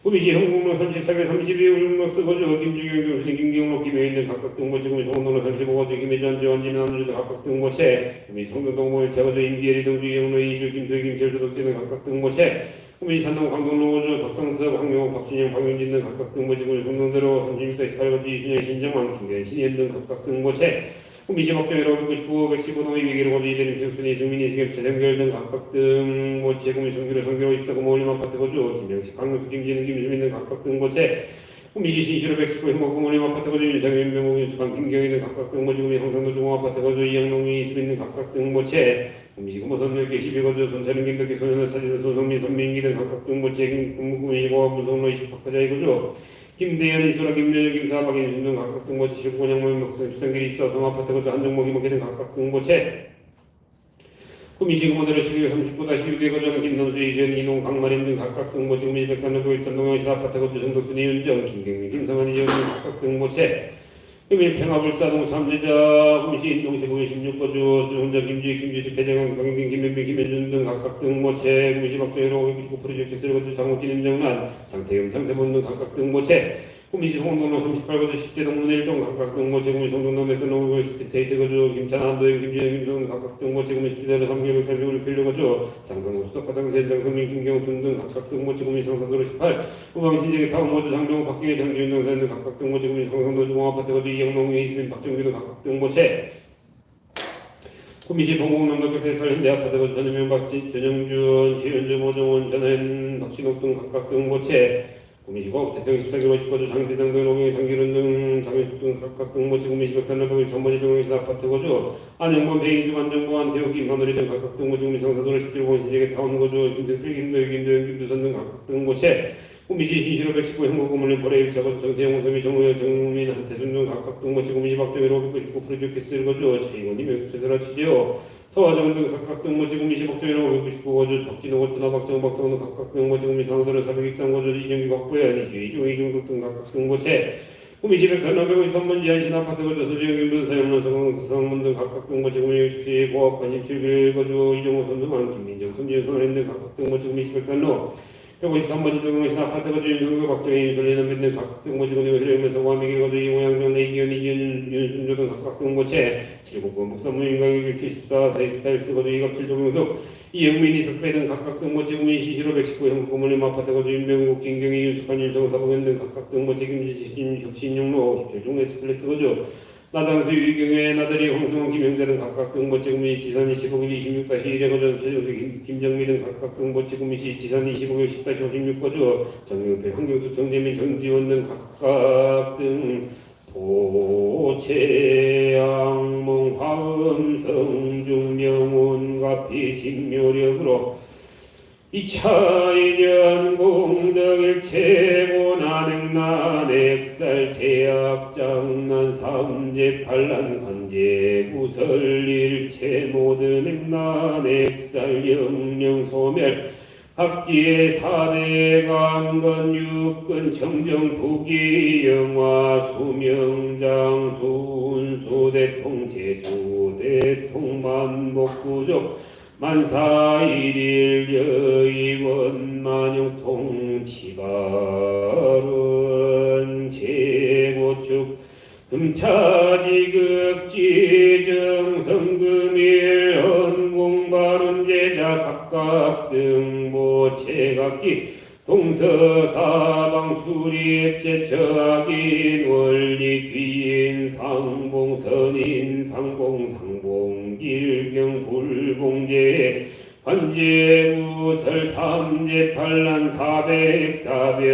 구미시 흥국로 34개 32 울릉록스 거주 김주경 교수님 김경록 김혜인 등 각각 등모체 구미시 송동로 35거주 김혜전 지원진 안주 등 각각 등모체 구미시 송동동모 제거주 임기예리 동주 이영로 이주 김소희 김철주 덕지 등 각각 등모체 구미시 산동 광동로 거주 박상섭 황용호 박준영 박윤진 등 각각 등모체 구미시 송동대로 36-18거주 이순영 신정환 김현 신현 등 각각 등모체 구미시 박정희로 199, 115동 201호 거주 이대림 최순희 정민희 지금 최생결 등 각각 등모체 구미시 성규로 성규로 24구 모올림 아파트 거주 김영식 강명수 김진우 김수민 등 각각 등모체 구미시 신시로 119 행복구 모올림 아파트 거주 윤상현 윤병호 윤수강 김경희 등 각각 등모체 구미 성산도 중앙아파트 거주 이영농 이수민 등 각각 등모체 구미시 금호선 10개 12거주 손차림 김덕기 소연을 차지선 손성민 손민기 등 각각 등모체 구미시 고압 무성로 20박하자의 거주 김대현, 이소라, 김여정, 김사, 박인순 등 각각 등모체 19권 양모임 목성 집산길이 있어 동아파트 거주 한정모 김옥희 등 각각 등모체 구미시 금호대로 11월 30보다 16개 거주하는 김남수, 이주현, 이농, 강마림 등 각각 등모체 구미시 백산로교 일산 동영시 아파트 거주 정덕순, 이윤정, 김경민, 김성환, 이재훈 등 각각 등모체 구미시 평화불사동 참재자 구미시 인동시 16거주 수혼자 김주희, 김주식, 배정환, 강경진, 김현빈, 김현준 등 각각 등모체 구미시 박정희로 199 프로젝트 설거주 장욱진, 임정란, 장태영, 장세본 등 각각 등모체 구미시 송동로 38거주 10대 동문 1동 각각 등모체 구미시 송동동에서 노을구 스테이트 거주 김찬, 한도영, 김준영, 김성 각각 등모체 구미시 주대로 3개월 131 거주 장성호, 수덕과 장세현, 장성민, 김경순 등 각각 등모체 구미시 성산도로 18 후방 신재기 타운 모주 장정호, 박기회, 장주인 등사연 등 각각 등모체 구미시 성산도 중앙아파트 거주 이영농, 이수민, 박정규 등 각각 등모체 구미시 봉공농락에서 18 현대아파트 거주 전현명, 박진, 전영준, 최현주, 모정원, 전현, 박진옥 등 각각 등모체 구미시고 태평 14개로 19조 장대장동 노경 장기론 등 장유숙 등 각각 등모치 구미시 백산남북 전번지 등시 아파트 거주 안영범 백이주 안정부 안태욱 김하늘이 등 각각 등모치 구미 상사도로 17번 시제계 타운 거주 김특필 김도희 김도영 김두선 등 각각 등모체 구미시 신시로 119 행복구물린 보레 1차 거주 정태영 홍성미 정우여 정민 한태순 등 각각 등모치 구미시 박정희로 199 프로젝트 거주 최의원이 명수체들아 치지요 서화정 등 각각 등모치 구미시 박정희로 199 거주 적진호고 준하박정 박성 등 각각 등모치 구미 상사도로 403 거주 이정기 박보현 이주 이중국 등 각각 등모체 구미시 백산남 153번 지한신 아파트 거주 서지영 김도 사영로 서강문 등 각각 등모치 구미 60시 보합 관심 7일 거주 이정호 선수만 김민정 손지현 손해인 등 각각 등모치 구미시 백산로 153번 지동시 아파트 거주 윤성규 박정희 윤설리는 밴드 각각 등모치 구미 흐르면서 와미기 거주 이모양정 내기현 이지은 윤순조 등 각각 등모체 7국번 북산문 인강일 74 세이스타일스 거주 이갑칠 조경숙 이영민 이석배 등 각각 등모치 구미 시시로 119 형국고문림 아파트 거주 윤명국 김경희 윤숙한 윤성우 사복현 등 각각 등모체 김지신 혁신용로 57중 에스플레스 거주 나장수 유경회 나들이 황승원 김영자 등 각각 등모체 구미 지산 25일 26-1에 거주 최정수 김정미 등 각각 등모체 구미시 지산 25일 10-56 거주 정영패 황경수 정재민 정지원 등 각각 등 도체 양몽 화음 성중 명운 가피 진묘력으로 이차인연 공덕일 최고 난행난 액살 제약장난 삼재 반란 관제 구설일체 모든 행난 액살 영령 소멸 각기의 사대 강건 육근 청정 부기 영화 수명장 순수 대통 제수 대통 만복구족 만사일일 여의원 만용통 치발은 제고축 금차지극지 정성금일 헌공발운제자 각각 등모체각기 동서사방 출입제 저악인 원리 귀인 상봉 선인 상봉 상봉 길경 불봉제 관제구설 삼재 반란 사백사병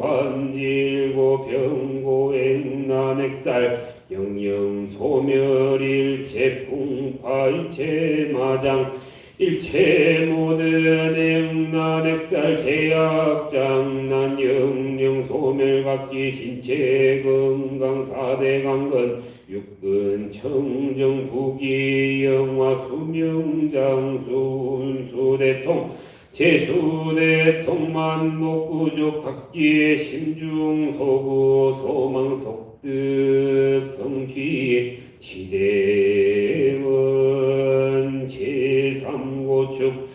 환질고 병고 액난액살 영영 소멸일체 풍파일체 마장 일체 모든 액난액살 제약장난 영영 소멸각기 신체 건강 사대 강건 육근 청정 부기 영화 수명장수 운수대통 제수대통 만복구족 각기의 심중 소구 소망 속득 성취 지대원 제3고축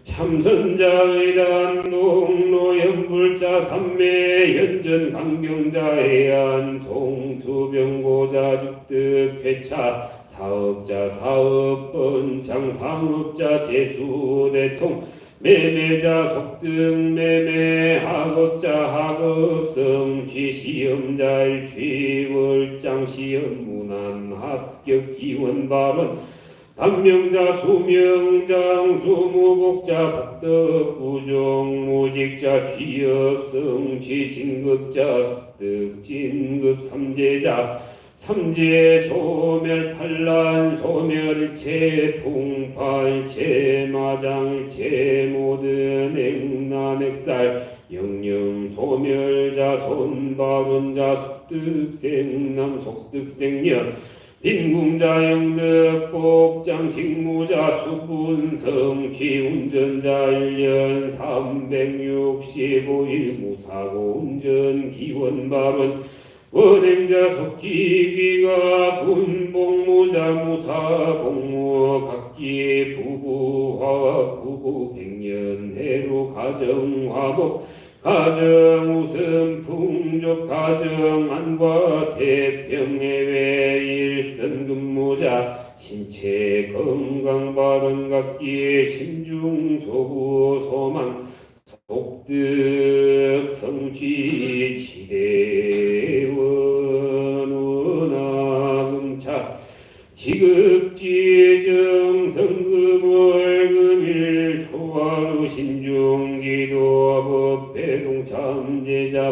참선자의단 동로연불자 삼매 연전 강경자해안 동투병고자 즉득 회차 사업자 사업번창 상업자 제수대통 매매자 속등 매매 학업자 학업성 취시험자 일취월장 시험 문안 합격 기원 발언 단명자 수명장 수무복자 복덕부종 무직자 취업성취 진급자 속득 진급 삼재자 삼재 소멸 반란 소멸일체 풍파일체 마장일체 모든 액난액살 영영 소멸자 손박은자 속득생남 속득생년 빈궁자 영득 복장 직무자 수분성취 운전자 1년 365일 무사고 운전 기원 발언 원행자 속기귀가 군복무자 무사복무 각기의 부부화와 부부 백년해로 가정화복 가정웃음 풍족 가정안과 태평해외 일선근무자 신체 건강 발언 각기의 심중소부 소망 속득 성취 지대원 운하금차 지극지정 성금월금일 초하루 신중기도 법회동참제자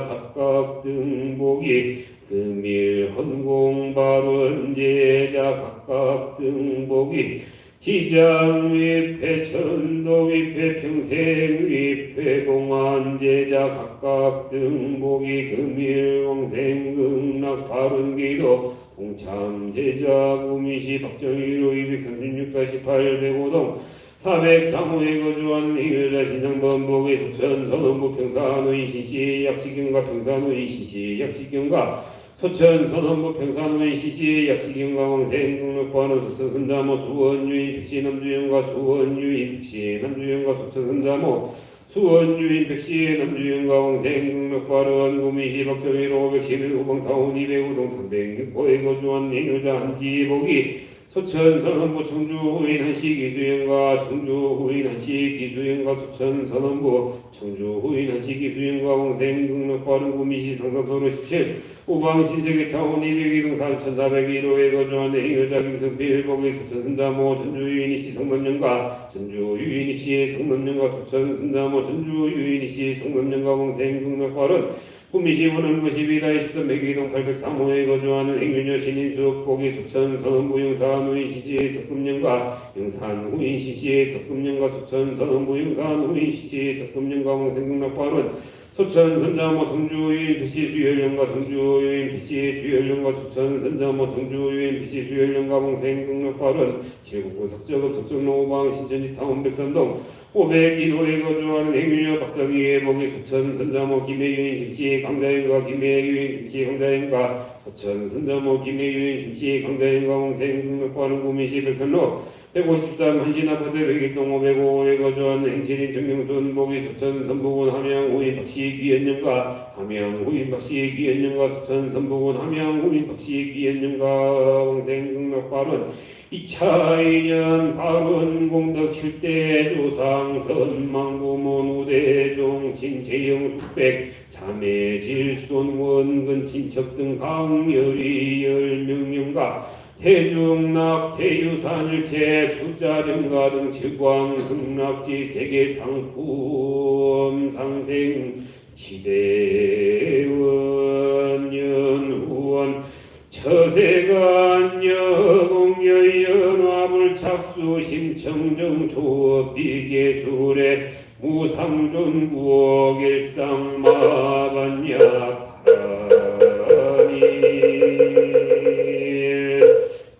복이 금일 헌공 발원 제자 각각 등복이 지장 위패 천도 위패 평생 위패 공안 제자 각각 등복이 금일 왕생 극락 발원 기도 동참 제자 구미시 박정희로 236-805동 403호에 거주한 이유자 신상번복의 소천 선원부 평산노인 신시 약식경과 평산노인 신시 약식경과 소천 선원부 평산노인 신시 약식경과 왕생 극락발원 소천 선자모 수원유인 백시 남주영과 수원유인 백시 남주영과 소천 선자모 수원유인 백시 남주영과 왕생 극락발원 구미시 박정희로 511호방 타운 205동 306호에 거주한 이유자 한지복이 소천 선원부 청주 후인 한시 기수연과 청주 후인 한시 기수연과 소천 선원부 청주 후인 한시 기수연과 왕생 극락발원 구미시 상산소로 17 우방 신세계 타운 202동 3401호에 거주한 행여자 김성필 복의 소천 선자모 전주 유인이시 성남연과 전주 유인이시 성남연과 소천 선자모 전주 유인이시 성남연과 왕생 극락발원 구미시 원흥구 12다 10선 백이동 803호에 거주하는 행윤여 신인숙 복이 소천 선원부 영산 후인 시지의 석금년과 영산 후인 시지의 석금년과 소천 선원부 영산 후인 시지의 석금년과 왕생극락발원 소천 선자모 성주유인 피시 수열령과 성주유인 피시 수열령과 소천 선자모 성주유인 피시 수열령과 왕생극락발원 칠국구 석적읍 석정로우방 신천지 타운 백선동 501호에 거주하는 행윤여 박성희의 복이 소천 선자모 김해유인 김치 강자인과 김해유인 김치 강자인과 소천 선자모 김해유인 김치 강자인과 왕생극락발원 구미시 백선로 153 한신아파트 101동 505호에 거주하는 행신인 정영순 복이 소천 선부군 함양 후인 박씨 귀연령과 함양 후인 박씨 귀연령과 소천 선부군 함양 후인 박씨 귀연령과 왕생극락발원 2차 2년 발원 공덕 7대 조상 선망부문 우대종 진재영 숙백 자매 질손 원근 친척 등 강열이 10명령과 태중낙 태유산일체 숫자령가 등 칠광 극락지 세계 상품 상생 지대원 연후원 처세간 여공여연화불 착수 심청정 조업 비계술에 무상존 구억 일상 마반야 바람이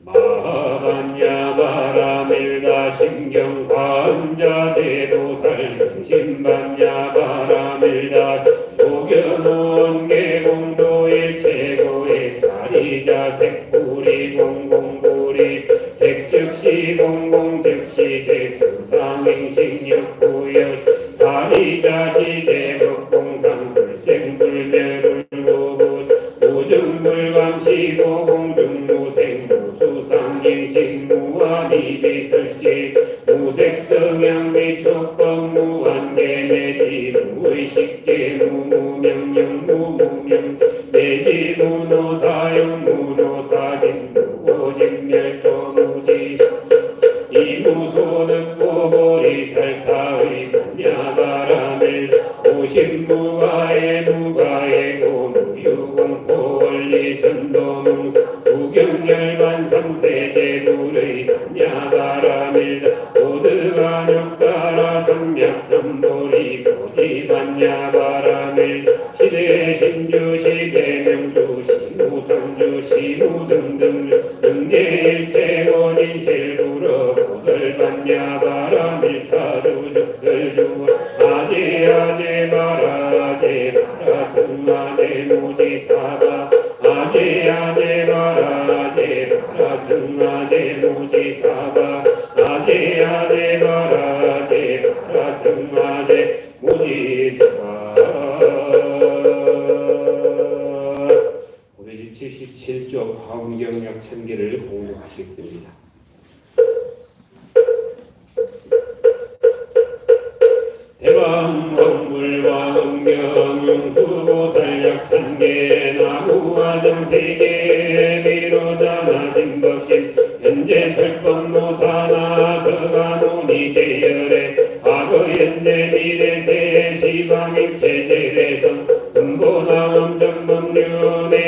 마반야 바람일가 신경 관자 제도살 신반야 바람일가 조견원 개공도일 최고의 사리자 색불이 공공불이 색즉시 공공즉시 색수상행식력부여 사리자 시제법공상 불생불멸불고부 무증불감시고 공중무생무수상행식 무한이비설시 무색성향미촉법 무한계내지 무의식계 무무명령 무무명 내지 무노사용 무노사진 무오직멸도 무지 이무소득 보보리살타의 반야바람을 오신무가의 무가의 고무유공포원리 전도농사 우경열반 삼세제불의 반야바람을 오드간욕따라 삼맥삼보리 고지반야바람을 시대신주시 대명주시 무상주시 무등등주 등제일체고진실부러 보설반야바람을 타두적설주 아제아제 마라제 마라승아제 무지사바 아제아제 마라제 마라승아제 무지사바 아제아제 마라제 마라승아제 무지사바 577쪽 화엄경약 1000개를 공독하시겠습니다. 대방원불왕경영수보살약 1000개 나무화정 3개 비로자나 진법신 현재 설법노사나 서가노니 제열에 과거 현재 미래 세 시방일체 제대성 근본왕엄 전법륜에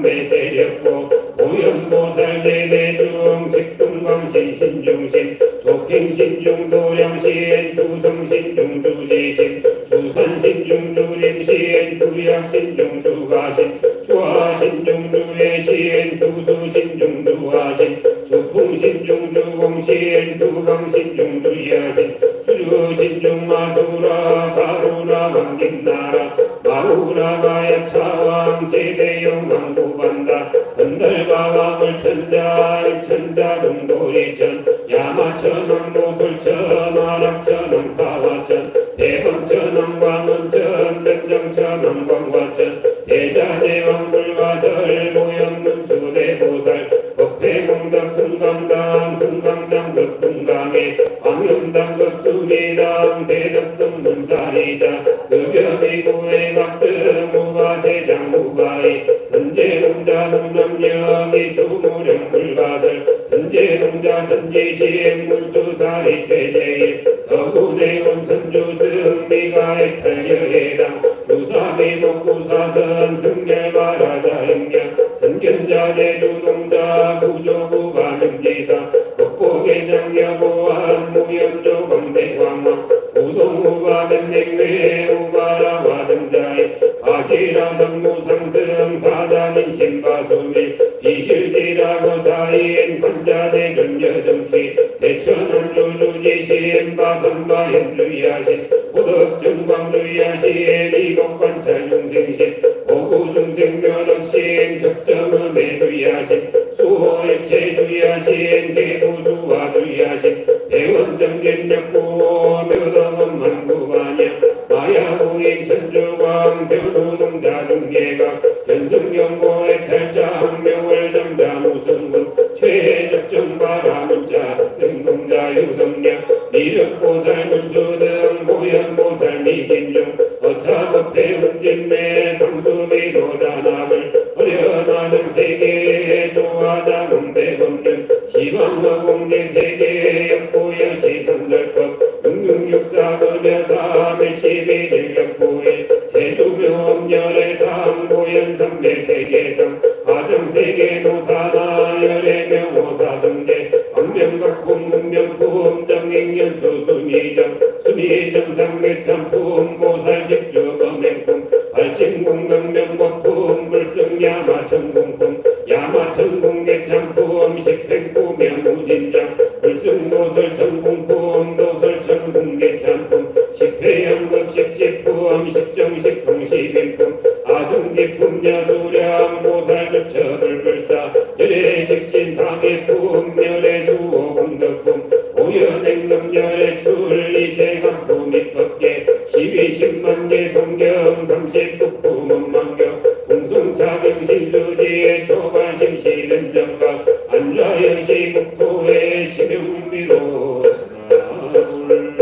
삼매 세력고 오연보살 제대중 직등광신 신중신 족행신중 도량신 주성신중 주지신 주산신중 주림신 주약신중 주가신 주하신중 주해신 주수신중 주하신 주풍신중 주공신 주광신중 주야신 주주신중 마수라 가루라 왕김나라 마우라가 야차왕 제대용왕 구반다 은달바왕을 천자 천자 동돌이천 야마천왕 노술천 화락천왕 타화천 대범천왕 광원천 변정천왕 광화천 대자제왕 불가설 모연문수 대보살 법회공덕 금강당 금강장 급금강에 왕룡당 급수미당 대덕성 문사리자 급여미구의 각등 무가세장 무가이 선제동자 동남역 이수무령 불가설 선제동자 선지시행 문수사리 최제일 더구내원 선주승 미가의 탈려해당 유사미목구사선 승결바라자영령 선견자 제주동자 구조구가 명지사 법보계장 여보한 무연조 광대광망 우동우가 변냉매 우가라와 정자이 아시라 성무상승 사자민 신바수밀 비실지라고 사이엔 관자재 견여정취 대천한주주지신 바선바현주야신 호덕정광주야신 이곡관찰중생신 오구중생면억신 적정음의 주야신 수호액체주야신 대도수화주야신 대원정견력구 묘덕은 만구반야 마야우인 천주광 변우동자 중계각 연승경고의 탈장 명월정자 무승군 최적정바라문자 승동자 유덕력 미륵보살 문수등 고연보살 미진중 어차법회 운진매 성수미도자남을 어려나정 세계의 조화자금 대법륜 시방어공제 세계의 역보여시 선설법 응용육사급여사 밀시비들격부일 세주묘엄열의 상고연 삼배세계성 화정세계 노사나 열애명호사성제 왕명각품 문명품 정행연수 수미정 수미정 상대참품 고살식주 범행품 발심공덕명법품 불승야마천공품 야마천공대참품 식행품 명무진장 불승노설천공품 노설천공대참품 식폐연급식지품 식정식통시빈품 아승기품 여수량 보살급처불불사 열애식신상해품 열애수호공덕품 오연행금 열애출 이세간품 입법계 시위십만계 송경 삼십국품 원망경 공성차경신수지의 초발심시른정각 안좌여시 국토의 심용비로 천하불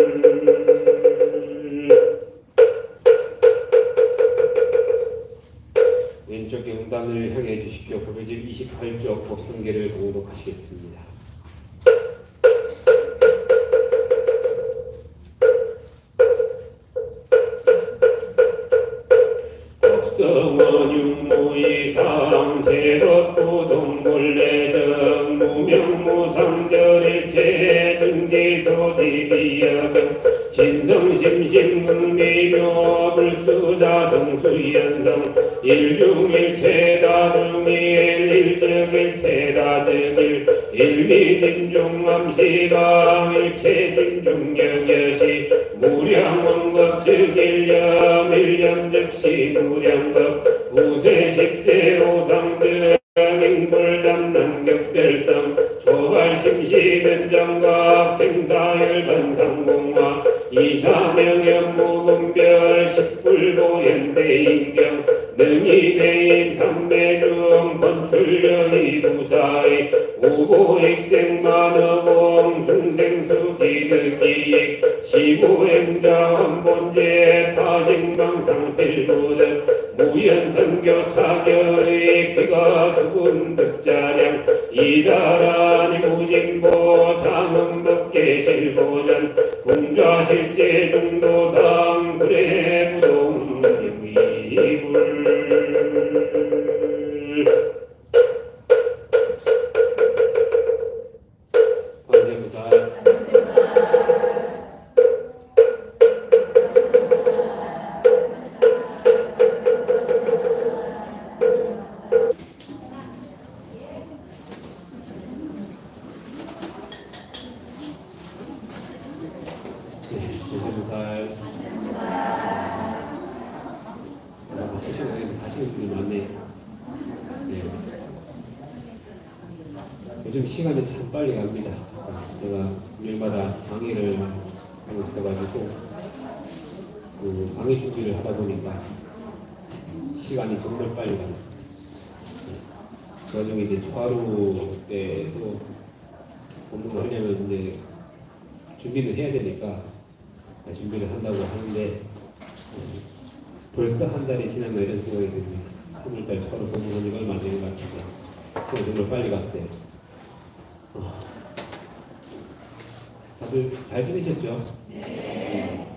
왼쪽 경단을 향해 주십시오. 법의집 28조 법성계를 공독하시겠습니다. 법성원 육무이상 제법부동본래정 무명무상절일체 증기소지비여경 진성심심흥미묘 불수자성수연성 일중일체다중일 일적일체다적일 일미진중암시방 일체진중여여시 무량원겁즉일념 일념즉시 무량겁 우세십세 오상증 인불잡난격별성 조발심시변정각 생사열반상공화 이사명연무분별 십불보현대인경 능이대인 삼매중 번출련이 부사이 오보익생만어공 중생수기득기익 시구행자원본제 파식망상필부등 무연선교차결의 귀가수군득자량 이다라니 무진보 장음법계실보전 궁좌실제중도상 그래부동 유이불 살살 하시는 분이 많네요. 네. 요즘 시간이 참 빨리 갑니다. 제가 일마다 강의를 하고 있어가지고 그 강의 준비를 하다 보니까 시간이 정말 빨리 갑니다. 그 와중에 이제 초하루 때도 공부를 하려면 이제 준비를 해야 되니까 준비를 한다고 하는데 벌써 한 달이 지났나 이런 생각이 듭니다. 3월달 초하루 공부한 지가 얼마 안 되는 것 같은데 정말 빨리 갔어요. 다들 잘 지내셨죠? 네.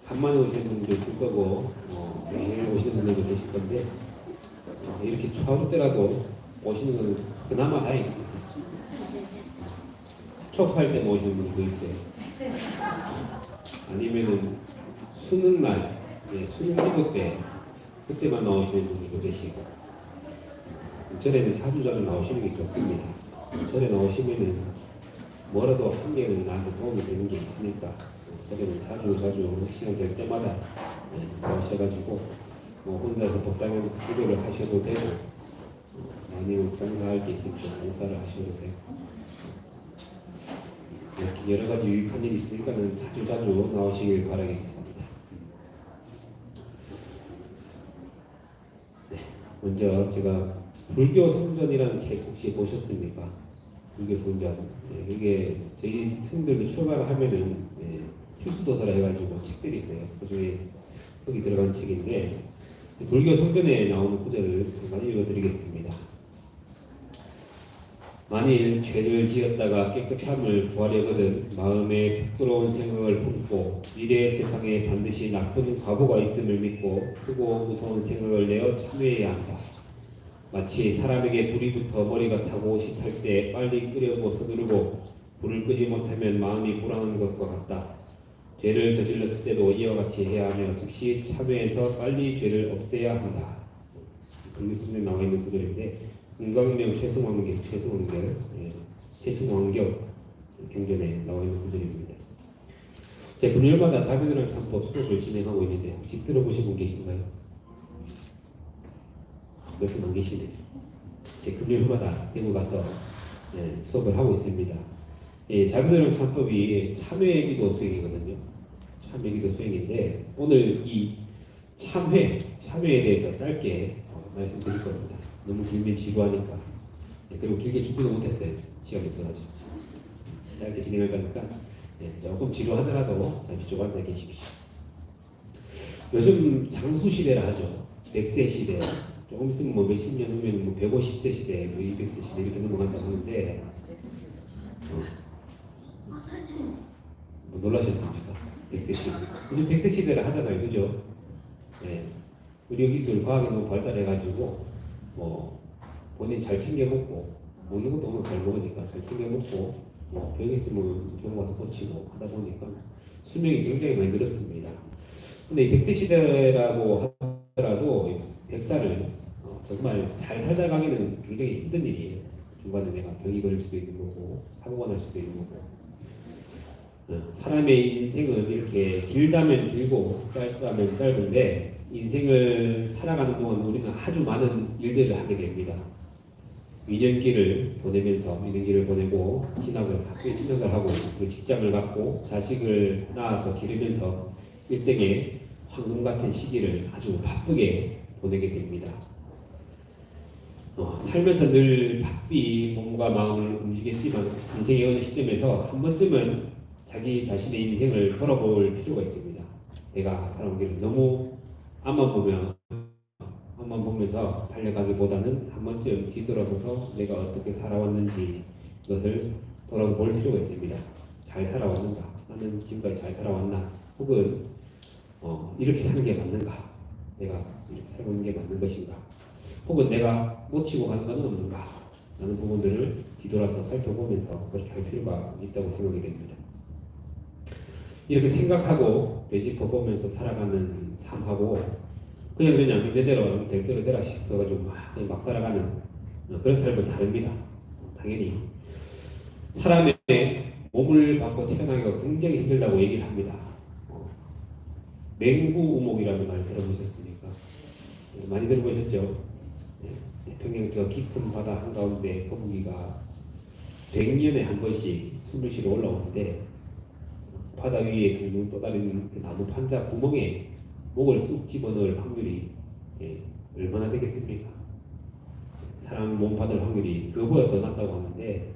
간만에 오시는 분들도 있을 거고 매일 오시는 분들도 계실 건데 이렇게 초하루 때라도 오시는 건 그나마 다행입니다. 취업할 때 오시는 분도 있어요. 아니면은 수능날, 수능 기도 때 그때만 나오시는 분들도 계시고 절에는 자주 나오시는 게 좋습니다. 절에 나오시면은 뭐라도 한 개는 나한테 도움이 되는 게 있으니까 절에는 자주 시간 될 때마다 나오셔가지고 혼자서 법당에서 기도를 하셔도 되고 아니면 봉사할 게 있으면 봉사를 하셔도 되고 이렇게 여러 가지 유익한 일이 있으니까는 자주 나오시길 바라겠습니다. 네, 먼저 제가 불교 성전이라는 책 혹시 보셨습니까? 불교 성전. 이게 저희 스님들도 출발하면은 필수도서라 해가지고 책들이 있어요. 그중에 여기 들어간 책인데 불교 성전에 나오는 구절을 잠깐 읽어드리겠습니다. 만일 죄를 지었다가 깨끗함을 구하려거든 마음에 부끄러운 생각을 품고 미래의 세상에 반드시 나쁜 과보가 있음을 믿고 크고 무서운 생각을 내어 참회해야 한다. 마치 사람에게 불이 붙어 머리가 타고 싶을 때 빨리 끄려고 서두르고 불을 끄지 못하면 마음이 불안한 것과 같다. 죄를 저질렀을 때도 이와 같이 해야 하며 즉시 참회해서 빨리 죄를 없애야 한다. 불교 성경에 나와 있는 구절인데 금강명 최승왕경 경전에 나와 있는 구절입니다. 제가 금요일마다 자비도량 참법 수업을 진행하고 있는데 혹시 들어보신 분 계신가요? 몇 분 안 계시네요. 제 금요일마다 대구 가서 수업을 하고 있습니다. 자비도량 참법이 참회기도 수행이거든요. 참회기도 수행인데 오늘 이 참회에 대해서 짧게 말씀드릴 겁니다. 너무 길면 지루하니까. 그리고 길게 준비도 못했어요. 시간이 없어가지고. 짧게 진행할 거니까 조금 지루하더라도 잠시 좀 앉아 계십시오. 요즘 장수시대라 하죠. 100세 시대. 조금 있으면 뭐 몇십 년 후면 뭐 150세 시대, 뭐 200세 시대 이렇게 넘어간다고 하는데 뭐 놀라셨습니까? 100세 시대. 요즘 100세 시대라 하잖아요. 그죠? 의료기술, 과학이 너무 발달해가지고 본인 잘 챙겨 먹고 먹는 것도 워낙 잘 먹으니까 잘 챙겨 먹고 병 있으면 병원 가서 고치고 하다 보니까 수명이 굉장히 많이 늘었습니다. 근데 이 100세 시대라고 하더라도 100살을 정말 잘 살다 가기는 굉장히 힘든 일이에요. 중간에 내가 병이 걸릴 수도 있는 거고 사고가 날 수도 있는 거고 사람의 인생은 이렇게 길다면 길고 짧다면 짧은데 인생을 살아가는 동안 우리는 아주 많은 일들을 하게 됩니다. 유년기를 보내고 학교에 진학을 하고 직장을 갖고 자식을 낳아서 기르면서 일생의 황금 같은 시기를 아주 바쁘게 보내게 됩니다. 살면서 늘 바삐 몸과 마음을 움직였지만 인생의 어느 시점에서 한 번쯤은 자기 자신의 인생을 돌아볼 필요가 있습니다. 내가 살아온 길을 너무 앞만 보면서 달려가기보다는 한 번쯤 뒤돌아서서 내가 어떻게 살아왔는지 이것을 돌아볼 필요가 있습니다. 잘 살아왔는가? 나는 지금까지 잘 살아왔나? 혹은 이렇게 사는 게 맞는가? 내가 이렇게 살고 있는 게 맞는 것인가? 혹은 내가 놓치고 가는 건 없는가? 라는 부분들을 뒤돌아서 살펴보면서 그렇게 할 필요가 있다고 생각이 됩니다. 이렇게 생각하고 되짚어보면서 살아가는 삶하고 그냥 내 대로 될 대로 되라 싶어가지고 막 살아가는 그런 삶은 다릅니다. 당연히 사람의 몸을 받고 태어나기가 굉장히 힘들다고 얘기를 합니다. 맹구우목이라는 말 들어보셨습니까? 많이 들어보셨죠? 네. 태평양 저 깊은 바다 한가운데 거북이가 100년에 한 번씩 숨을 쉬러 올라오는데 바다 위에 둥둥 떠다니는 그 나무 판자 구멍에 목을 쑥 집어넣을 확률이 얼마나 되겠습니까? 사람 몸 받을 확률이 그거보다 더 낮다고 하는데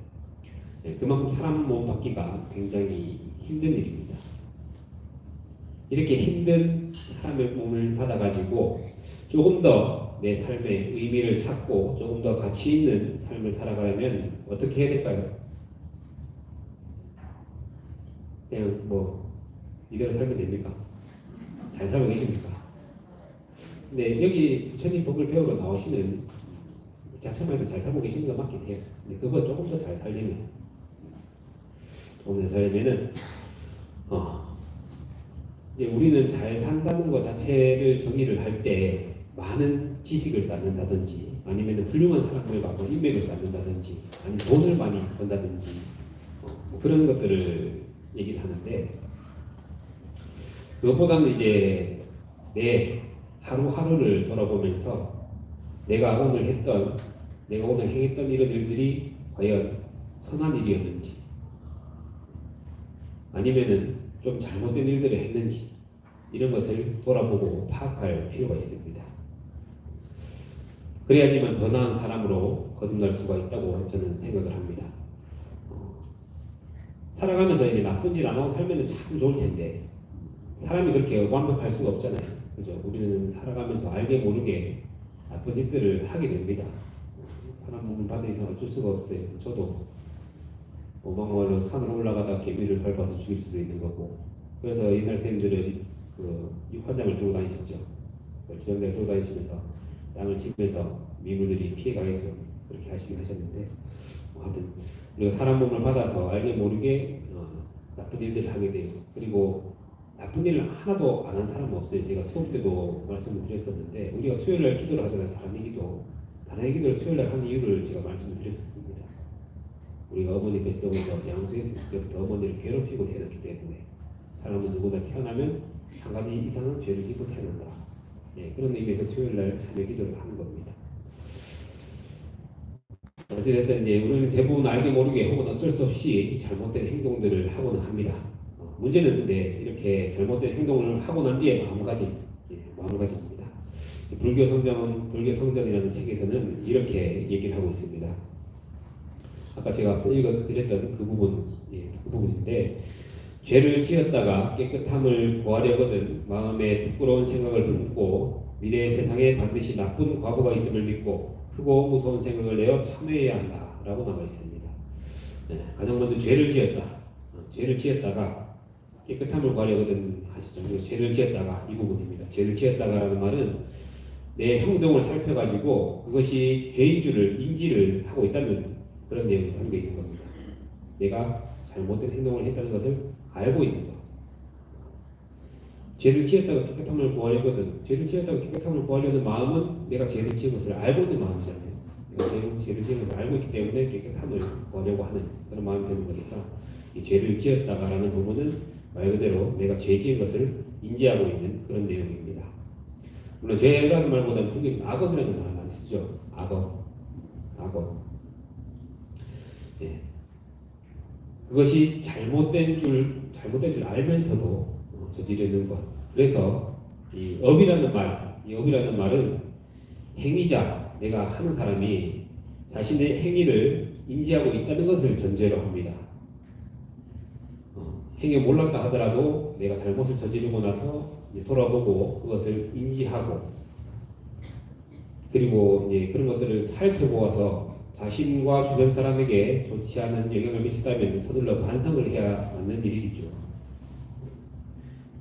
그만큼 사람 몸 받기가 굉장히 힘든 일입니다. 이렇게 힘든 사람의 몸을 받아가지고 조금 더 내 삶의 의미를 찾고 조금 더 가치 있는 삶을 살아가려면 어떻게 해야 될까요? 그냥 뭐 이대로 살면 됩니까? 잘 살고 계십니까? 근데 여기 부처님 법을 배우러 나오시는 자체만 해도 잘 살고 계시는 거 맞긴 해요. 근데 그거 조금 더 잘 살려면 이제 우리는 잘 산다는 것 자체를 정의를 할 때 많은 지식을 쌓는다든지 아니면 훌륭한 사람들과 인맥을 쌓는다든지 아니면 돈을 많이 번다든지 뭐 그런 것들을 얘기를 하는데 그것보다는 이제 내 하루하루를 돌아보면서 내가 오늘 행했던 이런 일들이 과연 선한 일이었는지 아니면은 좀 잘못된 일들을 했는지 이런 것을 돌아보고 파악할 필요가 있습니다. 그래야지만 더 나은 사람으로 거듭날 수가 있다고 저는 생각을 합니다. 살아가면서 이제 나쁜 짓 안 하고 살면 참 좋을 텐데 사람이 그렇게 완벽할 수가 없잖아요. 그죠? 우리는 살아가면서 알게 모르게 나쁜 짓들을 하게 됩니다. 사람 몸을 받은 이상 어쩔 수가 없어요. 저도 오방마을로 산을 올라가다 개미를 밟아서 죽일 수도 있는 거고. 그래서 옛날 선생님들은 그 육환장을 들고 다니셨죠. 주전자를 들고 다니시면서 땅을 치면서 미물들이 피해가게끔 그렇게 하셨는데 하여튼 우리가 사람 몸을 받아서 알게 모르게 나쁜 일들을 하게 돼요. 그리고 나쁜 일을 하나도 안 한 사람은 없어요. 제가 수업 때도 말씀을 드렸었는데 우리가 수요일날 기도를 하잖아요. 단의 기도를 수요일날 하는 이유를 제가 말씀을 드렸었습니다. 우리가 어머니 뱃속에서 양수했을 때부터 어머니를 괴롭히고 태어났기 때문에 사람은 누구나 태어나면 한 가지 이상은 죄를 짓고 태어난다. 그런 의미에서 수요일날 참여 기도를 하는 겁니다. 어찌됐든 이제 우리는 대부분 알게 모르게 혹은 어쩔 수 없이 잘못된 행동들을 하고는 합니다. 문제는 근데 이렇게 잘못된 행동을 하고 난 뒤에 마음가짐입니다. 불교 성전이라는 책에서는 이렇게 얘기를 하고 있습니다. 아까 제가 앞서 읽어드렸던 그 부분인데 죄를 지었다가 깨끗함을 구하려거든 마음에 부끄러운 생각을 품고 미래의 세상에 반드시 나쁜 과보가 있음을 믿고 크고 무서운 생각을 내어 참회해야 한다라고 나와 있습니다. 가장 먼저 죄를 지었다가 깨끗함을 구하려거든 하시죠. 죄를 지었다가 이 부분입니다. 죄를 지었다가라는 말은 내 행동을 살펴가지고 그것이 죄인 줄을 인지를 하고 있다는 그런 내용이 담겨 있는 겁니다. 내가 잘못된 행동을 했다는 것을 알고 있는 것. 죄를 지었다가 깨끗함을 구하려거든. 죄를 지었다가 깨끗함을 구하려는 마음은 내가 죄를 지은 것을 알고 있는 마음이잖아요. 내가 죄를 지은 것을 알고 있기 때문에 깨끗함을 구하려고 하는 그런 마음이 되는 거니까 이 죄를 지었다가라는 부분은 말 그대로 내가 죄 지은 것을 인지하고 있는 그런 내용입니다. 물론 죄라는 말보다는 불교에서 악업이라는 말을 많이 쓰죠. 악업. 그것이 잘못된 줄 알면서도 저지르는 것. 그래서 이 업이라는 말은 행위자, 내가 하는 사람이 자신의 행위를 인지하고 있다는 것을 전제로 합니다. 행위 몰랐다 하더라도 내가 잘못을 저지르고 나서 돌아보고 그것을 인지하고 그리고 이제 그런 것들을 살펴보아서 자신과 주변 사람에게 좋지 않은 영향을 미쳤다면 서둘러 반성을 해야 맞는 일이죠.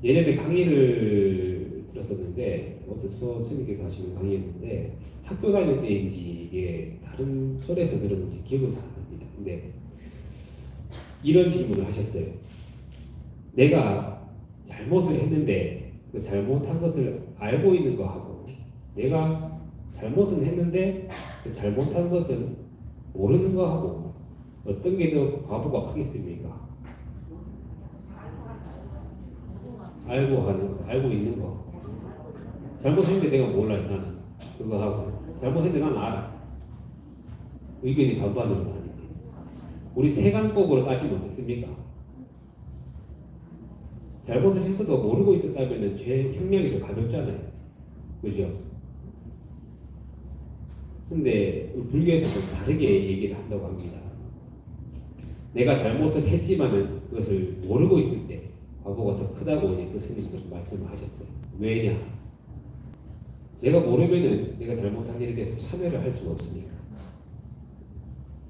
예전에 강의를 들었었는데 어떤 스님께서 하시는 강의였는데 학교 다닐 때인지 이게 다른 절에서 들었는지 기억은 잘 안 납니다. 근데 이런 질문을 하셨어요. 내가 잘못을 했는데 그 잘못한 것을 알고 있는 거하고 내가 잘못은 했는데 그 잘못한 것은 모르는 거하고 어떤 게 더 과보가 크겠습니까? 알고 있는 거. 잘못했는데 내가 몰라요. 나는 그거 하고 잘못했는데 나는 알아. 의견이 반반으로 가는데 우리 세간법으로 따지면 어떻습니까? 잘못을 했어도 모르고 있었다면 죄 형량이 더 가볍잖아요. 그죠? 근데 불교에서는 다르게 얘기를 한다고 합니다. 내가 잘못을 했지만은 그것을 모르고 있을 때 과보가 더 크다고 이제 그 스님께서 말씀을 하셨어요. 왜냐? 내가 모르면은 내가 잘못한 일에 대해서 참여를 할 수가 없으니까.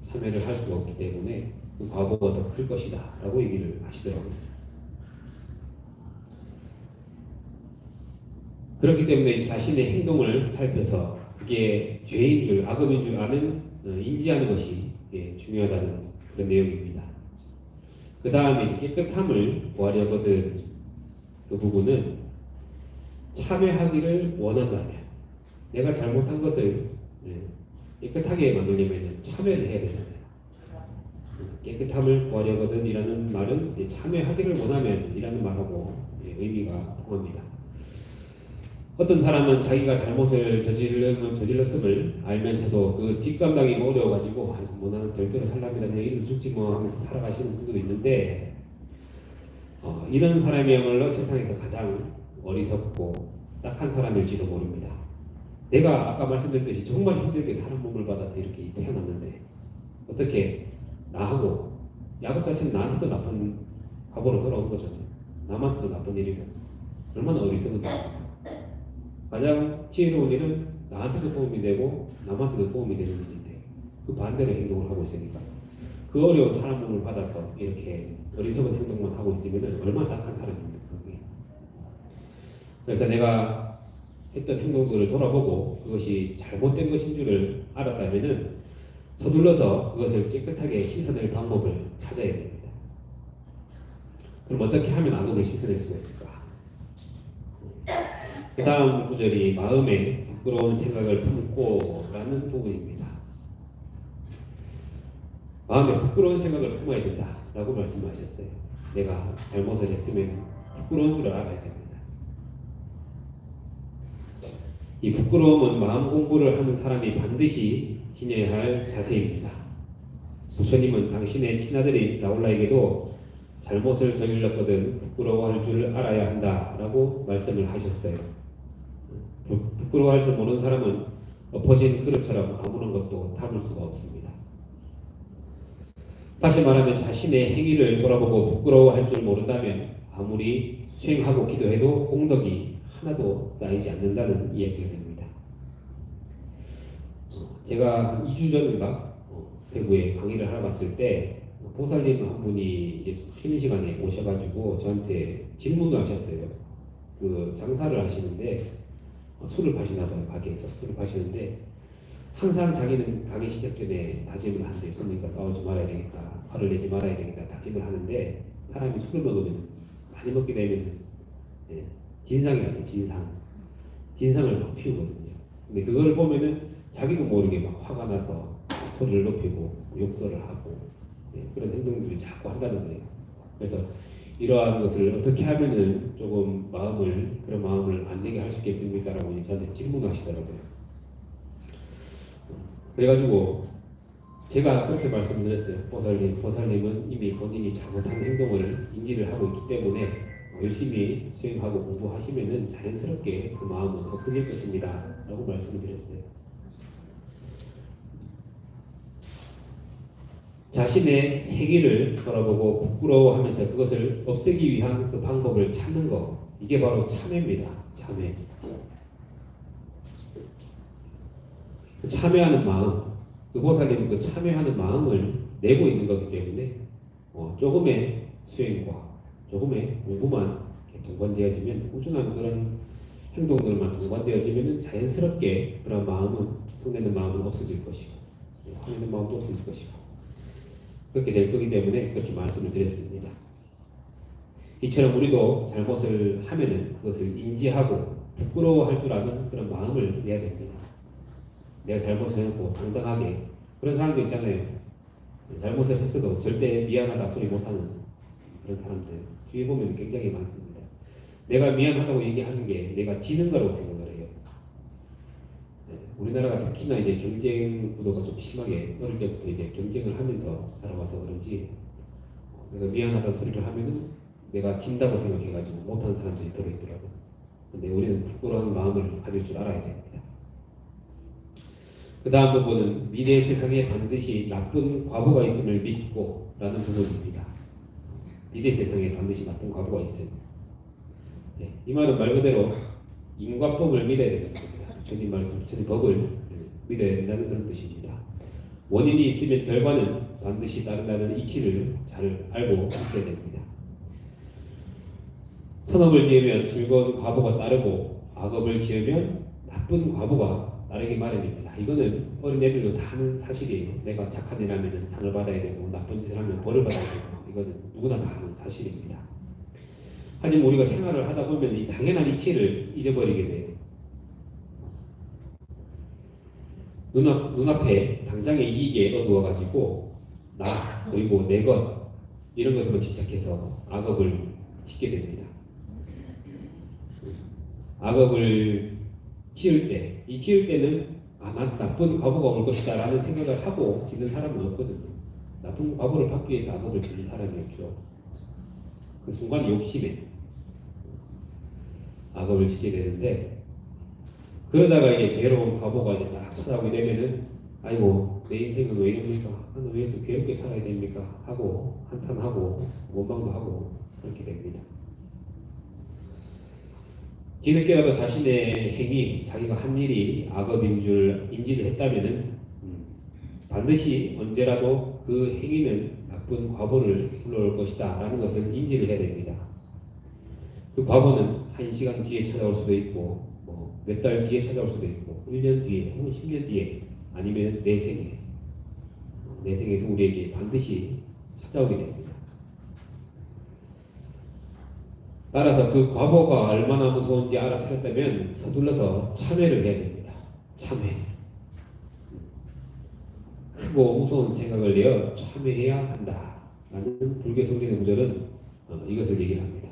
참여를 할 수가 없기 때문에 그 과보가 더 클 것이다 라고 얘기를 하시더라고요. 그렇기 때문에 자신의 행동을 살펴서 그게 죄인 줄 악업인 줄 아는 인지하는 것이 중요하다는 그런 내용입니다. 그 다음에 이제 깨끗함을 구하려거든 그 부분은 참회하기를 원한다면 내가 잘못한 것을 깨끗하게 만들려면 참회를 해야 되잖아요. 깨끗함을 구하려거든 이라는 말은 참회하기를 원하면 이라는 말하고 의미가 통합니다. 어떤 사람은 자기가 잘못을 저질렀음을 알면서도 그 뒷감당이 어려워가지고 뭐 나는 별대로 살랍니다 그냥 이런 죽지 뭐 하면서 살아가시는 분들도 있는데 이런 사람이야말로 세상에서 가장 어리석고 딱한 사람일지도 모릅니다. 내가 아까 말씀드렸듯이 정말 힘들게 사람 몸을 받아서 이렇게 태어났는데 어떻게 나하고 야곱 자체는 나한테도 나쁜 과보로 돌아온 거잖아요. 남한테도 나쁜 일이고 얼마나 어리석은가. 가장 지혜로운 일은 나한테도 도움이 되고 남한테도 도움이 되는 일인데 그 반대로 행동을 하고 있으니까 그 어려운 사람 몸을 받아서 이렇게 어리석은 행동만 하고 있으면 얼마나 딱한 사람입니까 그게. 그래서 내가 했던 행동들을 돌아보고 그것이 잘못된 것인 줄을 알았다면 서둘러서 그것을 깨끗하게 씻어낼 방법을 찾아야 됩니다. 그럼 어떻게 하면 악업을 씻어낼 수가 있을까? 그 다음 구절이 마음에 부끄러운 생각을 품고 라는 부분입니다. 마음에 부끄러운 생각을 품어야 된다 라고 말씀하셨어요. 내가 잘못을 했으면 부끄러운 줄을 알아야 됩니다. 이 부끄러움은 마음 공부를 하는 사람이 반드시 지녀야 할 자세입니다. 부처님은 당신의 친아들이 나홀라에게도 잘못을 저질렀거든 부끄러워할 줄 알아야 한다 라고 말씀을 하셨어요. 부끄러워할 줄 모르는 사람은 엎어진 그릇처럼 아무런 것도 담을 수가 없습니다. 다시 말하면 자신의 행위를 돌아보고 부끄러워할 줄 모른다면 아무리 수행하고 기도해도 공덕이 하나도 쌓이지 않는다는 이야기가 됩니다. 제가 2주 전인가 대구에 강의를 하러 갔을 때 보살님 한 분이 쉬는 시간에 오셔가지고 저한테 질문도 하셨어요. 그 장사를 하시는데 술을 파시나 봐요. 가게에서 술을 파시는데 항상 자기는 가게 시작 전에 다짐을 하는데 손님과 싸우지 말아야 되겠다, 화를 내지 말아야 되겠다 다짐을 하는데 사람이 술을 먹으면 많이 먹게 되면 진상이라죠. 진상을 막 피우거든요. 근데 그걸 보면은 자기도 모르게 막 화가 나서 소리를 높이고 욕설을 하고 그런 행동들을 자꾸 한다는 거예요. 그래서 이러한 것을 어떻게 하면은 조금 그런 마음을 안 내게 할 수 있겠습니까? 라고 저한테 질문을 하시더라고요. 그래가지고 제가 그렇게 말씀드렸어요. 보살님은 이미 본인이 잘못한 행동을 인지를 하고 있기 때문에 열심히 수행하고 공부하시면은 자연스럽게 그 마음은 없어질 것입니다. 라고 말씀을 드렸어요. 자신의 행위를 돌아보고 부끄러워하면서 그것을 없애기 위한 그 방법을 찾는 것, 이게 바로 참회입니다. 참회. 그 참회하는 마음, 그 보살님은 그 참회하는 마음을 내고 있는 거기 때문에 조금의 수행과 조금의 공부만 동반되어지면 꾸준한 그런 행동들만 동반되어지면 자연스럽게 그런 마음은 성내는 마음은 없어질 것이고 화내는 마음도 없어질 것이고 그렇게 될 거기 때문에 그렇게 말씀을 드렸습니다. 이처럼 우리도 잘못을 하면은 그것을 인지하고 부끄러워할 줄 아는 그런 마음을 내야 됩니다. 내가 잘못을 해놓고 당당하게 그런 사람도 있잖아요. 잘못을 했어도 절대 미안하다 소리 못하는 그런 사람들 주위에 보면 굉장히 많습니다. 내가 미안하다고 얘기하는 게 내가 지는 거라고 생각을 해요. 우리나라가 특히나 이제 경쟁 구도가 좀 심하게 어릴 때부터 이제 경쟁을 하면서 자라와서 그런지 내가 미안하다는 소리를 하면은 내가 진다고 생각해가지고 못하는 사람들이 들어있더라고. 근데 우리는 부끄러운 마음을 가질 줄 알아야 됩니다. 그 다음 부분은 미래의 세상에 반드시 나쁜 과보가 있음을 믿고 라는 부분입니다. 미래 세상에 반드시 나쁜 과보가 있음. 이 말은 말 그대로 인과법을 믿어야 되는 겁니다. 주님 말씀, 주님 법을 믿어야 된다는 그런 뜻입니다. 원인이 있으면 결과는 반드시 따른다는 이치를 잘 알고 있어야 됩니다. 선업을 지으면 즐거운 과보가 따르고 악업을 지으면 나쁜 과보가 따르기 마련입니다. 이거는 어린애들도 다 아는 사실이에요. 내가 착한 일 하면 상을 받아야 되고 나쁜 짓을 하면 벌을 받아야 되고 이거는 누구나 다 아는 사실입니다. 하지만 우리가 생활을 하다 보면 이 당연한 이치를 잊어버리게 돼요. 눈앞에 당장의 이익에 어두워가지고 나 그리고 내 것 이런 것에만 집착해서 악업을 짓게 됩니다. 악업을 지을 때, 이 지을 때는 난 나쁜 과보가 올 것이다 라는 생각을 하고 짓는 사람은 없거든요. 나쁜 과보를 받기 위해서 악업을 짓는 사람이 없죠. 그 순간 욕심에 악업을 짓게 되는데 그러다가 이제 괴로운 과보가 이제 딱 찾아오게 되면은 아이고 내 인생은 왜 이럽니까? 나는 왜 이렇게 괴롭게 살아야 됩니까? 하고 한탄하고 원망도 하고 그렇게 됩니다. 뒤늦게라도 자신의 행위, 자기가 한 일이 악업인 줄 인지를 했다면은 반드시 언제라도 그 행위는 나쁜 과보를 불러올 것이다 라는 것을 인지를 해야 됩니다. 그 과보는 1시간 뒤에 찾아올 수도 있고 몇 달 뒤에 찾아올 수도 있고 1년 뒤에 혹은 10년 뒤에 아니면 내 생에서 우리에게 반드시 찾아오게 됩니다. 따라서 그 과보가 얼마나 무서운지 알아차렸다면 서둘러서 참회를 해야 됩니다. 참회. 크고 무서운 생각을 내어 참회해야 한다 라는 불교 성경의 구절은 이것을 얘기를 합니다.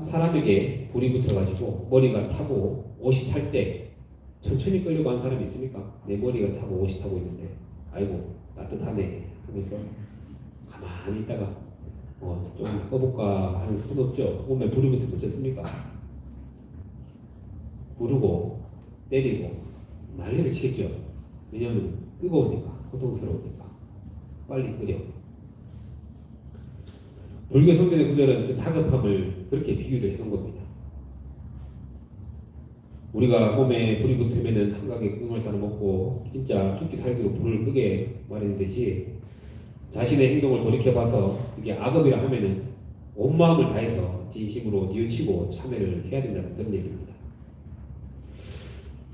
사람에게 불이 붙어가지고 머리가 타고 옷이 탈 때 천천히 끌려고 하는 사람이 있습니까? 내 머리가 타고 옷이 타고 있는데 아이고 따뜻하네 하면서 가만히 있다가 좀 꺼볼까 하는 손 없죠? 몸에 불이 붙으면 어쩌습니까? 부르고 때리고 난리를 치겠죠. 왜냐하면 뜨거우니까 고통스러우니까 빨리 끓여. 불교 성경의 구절은 그 다급함을 그렇게 비유를 해놓은 겁니다. 우리가 몸에 불이 붙으면은 한강에 끔을싸는 먹고 진짜 죽기 살기로 불을 끄게 마련이듯이 자신의 행동을 돌이켜봐서 그게 악업이라 하면은 온 마음을 다해서 진심으로 뉘우치고 참회를 해야 된다는 그런 얘기입니다.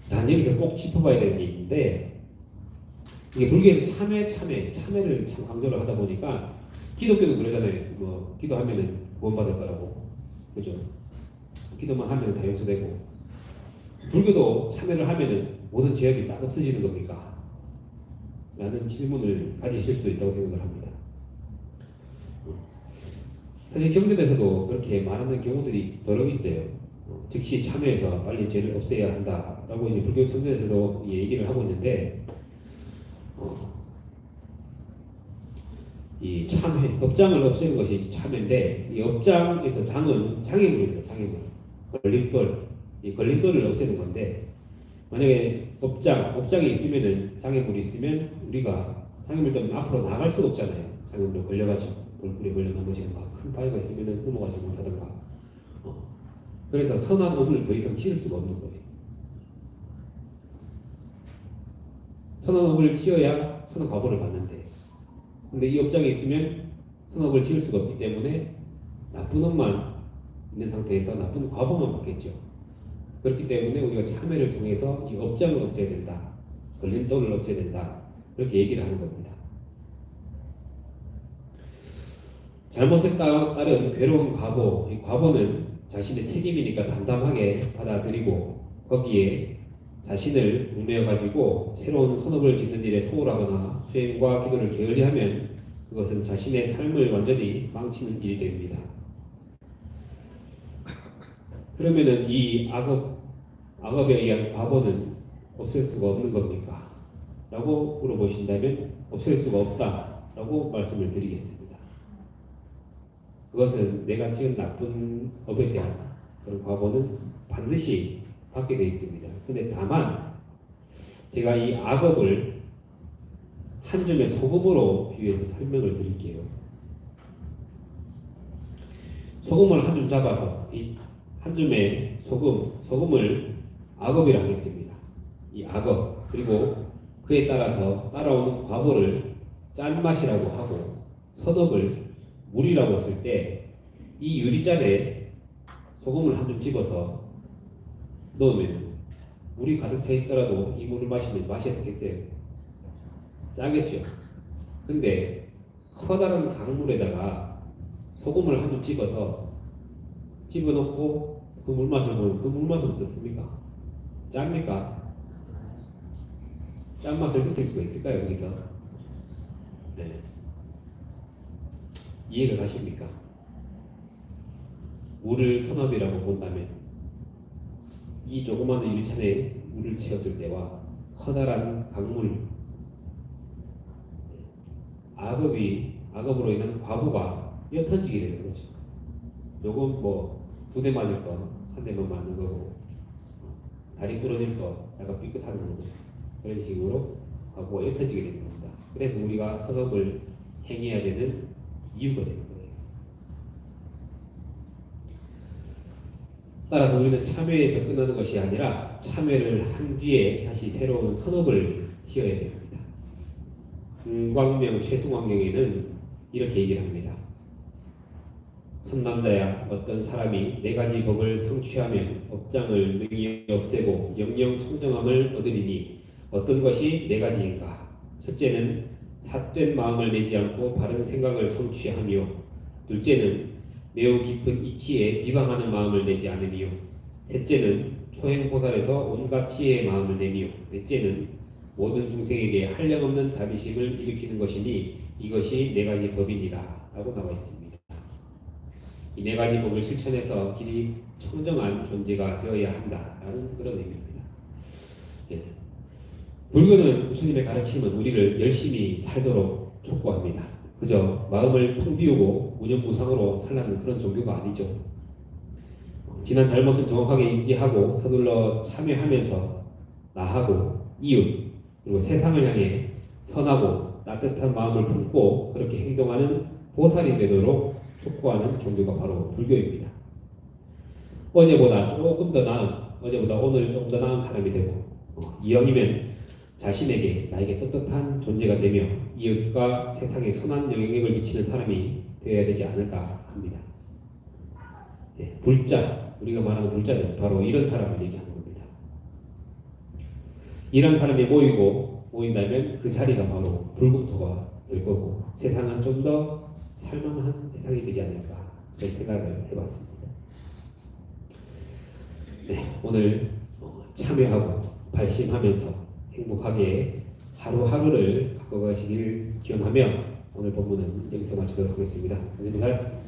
난 여기서 꼭 짚어봐야 되는 얘기인데 이게 불교에서 참회를 참 강조를 하다 보니까 기독교는 그러잖아요. 기도하면은 구원받을 거라고. 그죠? 기도만 하면 다 용서되고. 불교도 참회를 하면은 모든 죄악이 싹 없어지는 겁니까? 라는 질문을 가지실 수도 있다고 생각을 합니다. 사실 경전에서도 그렇게 말하는 경우들이 더러 있어요. 즉시 참회해서 빨리 죄를 없애야 한다라고 이제 불교 성전에서도 얘기를 하고 있는데, 이 참회, 업장을 없애는 것이 참회인데, 이 업장에서 장은 장애물입니다. 장애물, 걸림돌, 이 걸림돌을 없애는 건데, 만약에 업장이 있으면은 장애물이 있으면 우리가 장애물 때문에 앞으로 나갈 수가 없잖아요. 장애물에 걸려가지고 돌불에 걸려 넘어지는 큰 바위가 있으면은 넘어가지 못하던가. 그래서 선한 업을 더 이상 지을 수가 없는 거예요. 선한 업을 지어야 선한 과보를 받는데, 근데 이 업장이 있으면 선한 업을 지을 수가 없기 때문에 나쁜 업만 있는 상태에서 나쁜 과보만 받겠죠. 그렇기 때문에 우리가 참회를 통해서 이 업장을 없애야 된다. 걸림돌을 없애야 된다. 그렇게 얘기를 하는 겁니다. 잘못에 따른 괴로운 과보, 이 과보는 자신의 책임이니까 담담하게 받아들이고 거기에 자신을 얽매여 가지고 새로운 선업을 짓는 일에 소홀하거나 수행과 기도를 게을리하면 그것은 자신의 삶을 완전히 망치는 일이 됩니다. 그러면은 이 악업에 의한 과보는 없앨 수가 없는 겁니까? 라고 물어보신다면 없앨 수가 없다라고 말씀을 드리겠습니다. 그것은 내가 지은 나쁜 업에 대한 그런 과보는 반드시 받게 되어 있습니다. 근데 다만 제가 이 악업을 한 줌의 소금으로 비유해서 설명을 드릴게요. 소금을 한 줌 잡아서 이 한 줌의 소금을 악업이라 하겠습니다. 이 악업, 그리고 그에 따라서 따라오는 과보를 짠맛이라고 하고 선업을 물이라고 했을 때 이 유리잔에 소금을 한 줌 집어서 넣으면 물이 가득 차 있더라도 이 물을 마시면 맛이 어떻겠어요? 짜겠죠. 근데 커다란 강물에다가 소금을 한 줌 집어넣고 그 물맛을 보면 그 물맛은 어떻습니까? 짭니까? 짠맛을 느낄 수가 있을까요? 여기서? 네. 이해가 가십니까? 물을 선업이라고 본다면 이 조그마한 유리잔에 물을 채웠을 때와 커다란 강물, 악업으로 인한 과부가 옅어지게 되는 거죠. 요건 뭐 2대 맞을 거 한 대만 맞는 거고, 다리 부러질 거 약간 삐끗하는 거고, 그런 식으로 과부가 옅어지게 되는 겁니다. 그래서 우리가 선업을 행해야 되는 이유가 되는 거예요. 따라서 우리는 참회에서 끝나는 것이 아니라 참회를 한 뒤에 다시 새로운 선업을 지어야 됩니다. 금광명 최승환경에는 이렇게 얘기를 합니다. 선남자야, 어떤 사람이 4가지 법을 성취하면 업장을 능히 없애고 영영 청정함을 얻으리니 어떤 것이 4가지인가? 첫째는 삿된 마음을 내지 않고 바른 생각을 성취하며, 둘째는 매우 깊은 이치에 비방하는 마음을 내지 않으며, 셋째는 초행보살에서 온갖 지혜의 마음을 내며, 넷째는 모든 중생에게 한량없는 자비심을 일으키는 것이니 이것이 4가지 법이니라 라고 나와 있습니다. 이 4가지 법을 실천해서 길이 청정한 존재가 되어야 한다라는 그런 의미입니다. 예. 불교는 부처님의 가르침은 우리를 열심히 살도록 촉구합니다. 그저 마음을 텅 비우고 무념무상으로 살라는 그런 종교가 아니죠. 지난 잘못을 정확하게 인지하고 서둘러 참회하면서 나하고 이웃 그리고 세상을 향해 선하고 따뜻한 마음을 품고 그렇게 행동하는 보살이 되도록 촉구하는 종교가 바로 불교입니다. 어제보다 오늘 조금 더 나은 사람이 되고, 이왕이면 자신에게 나에게 떳떳한 존재가 되며 이웃과 세상에 선한 영향력을 미치는 사람이 되어야 되지 않을까 합니다. 예, 불자, 우리가 말하는 불자는 바로 이런 사람을 얘기하는 겁니다. 이런 사람이 모인다면 그 자리가 바로 불국토가 될 거고, 세상은 좀 더 살만한 세상이 되지 않을까 그런 생각을 해봤습니다. 네, 오늘 참여하고 발심하면서 행복하게 하루하루를 가꿔가시길 기원하며 오늘 본문은 여기서 마치도록 하겠습니다. 선생님 잘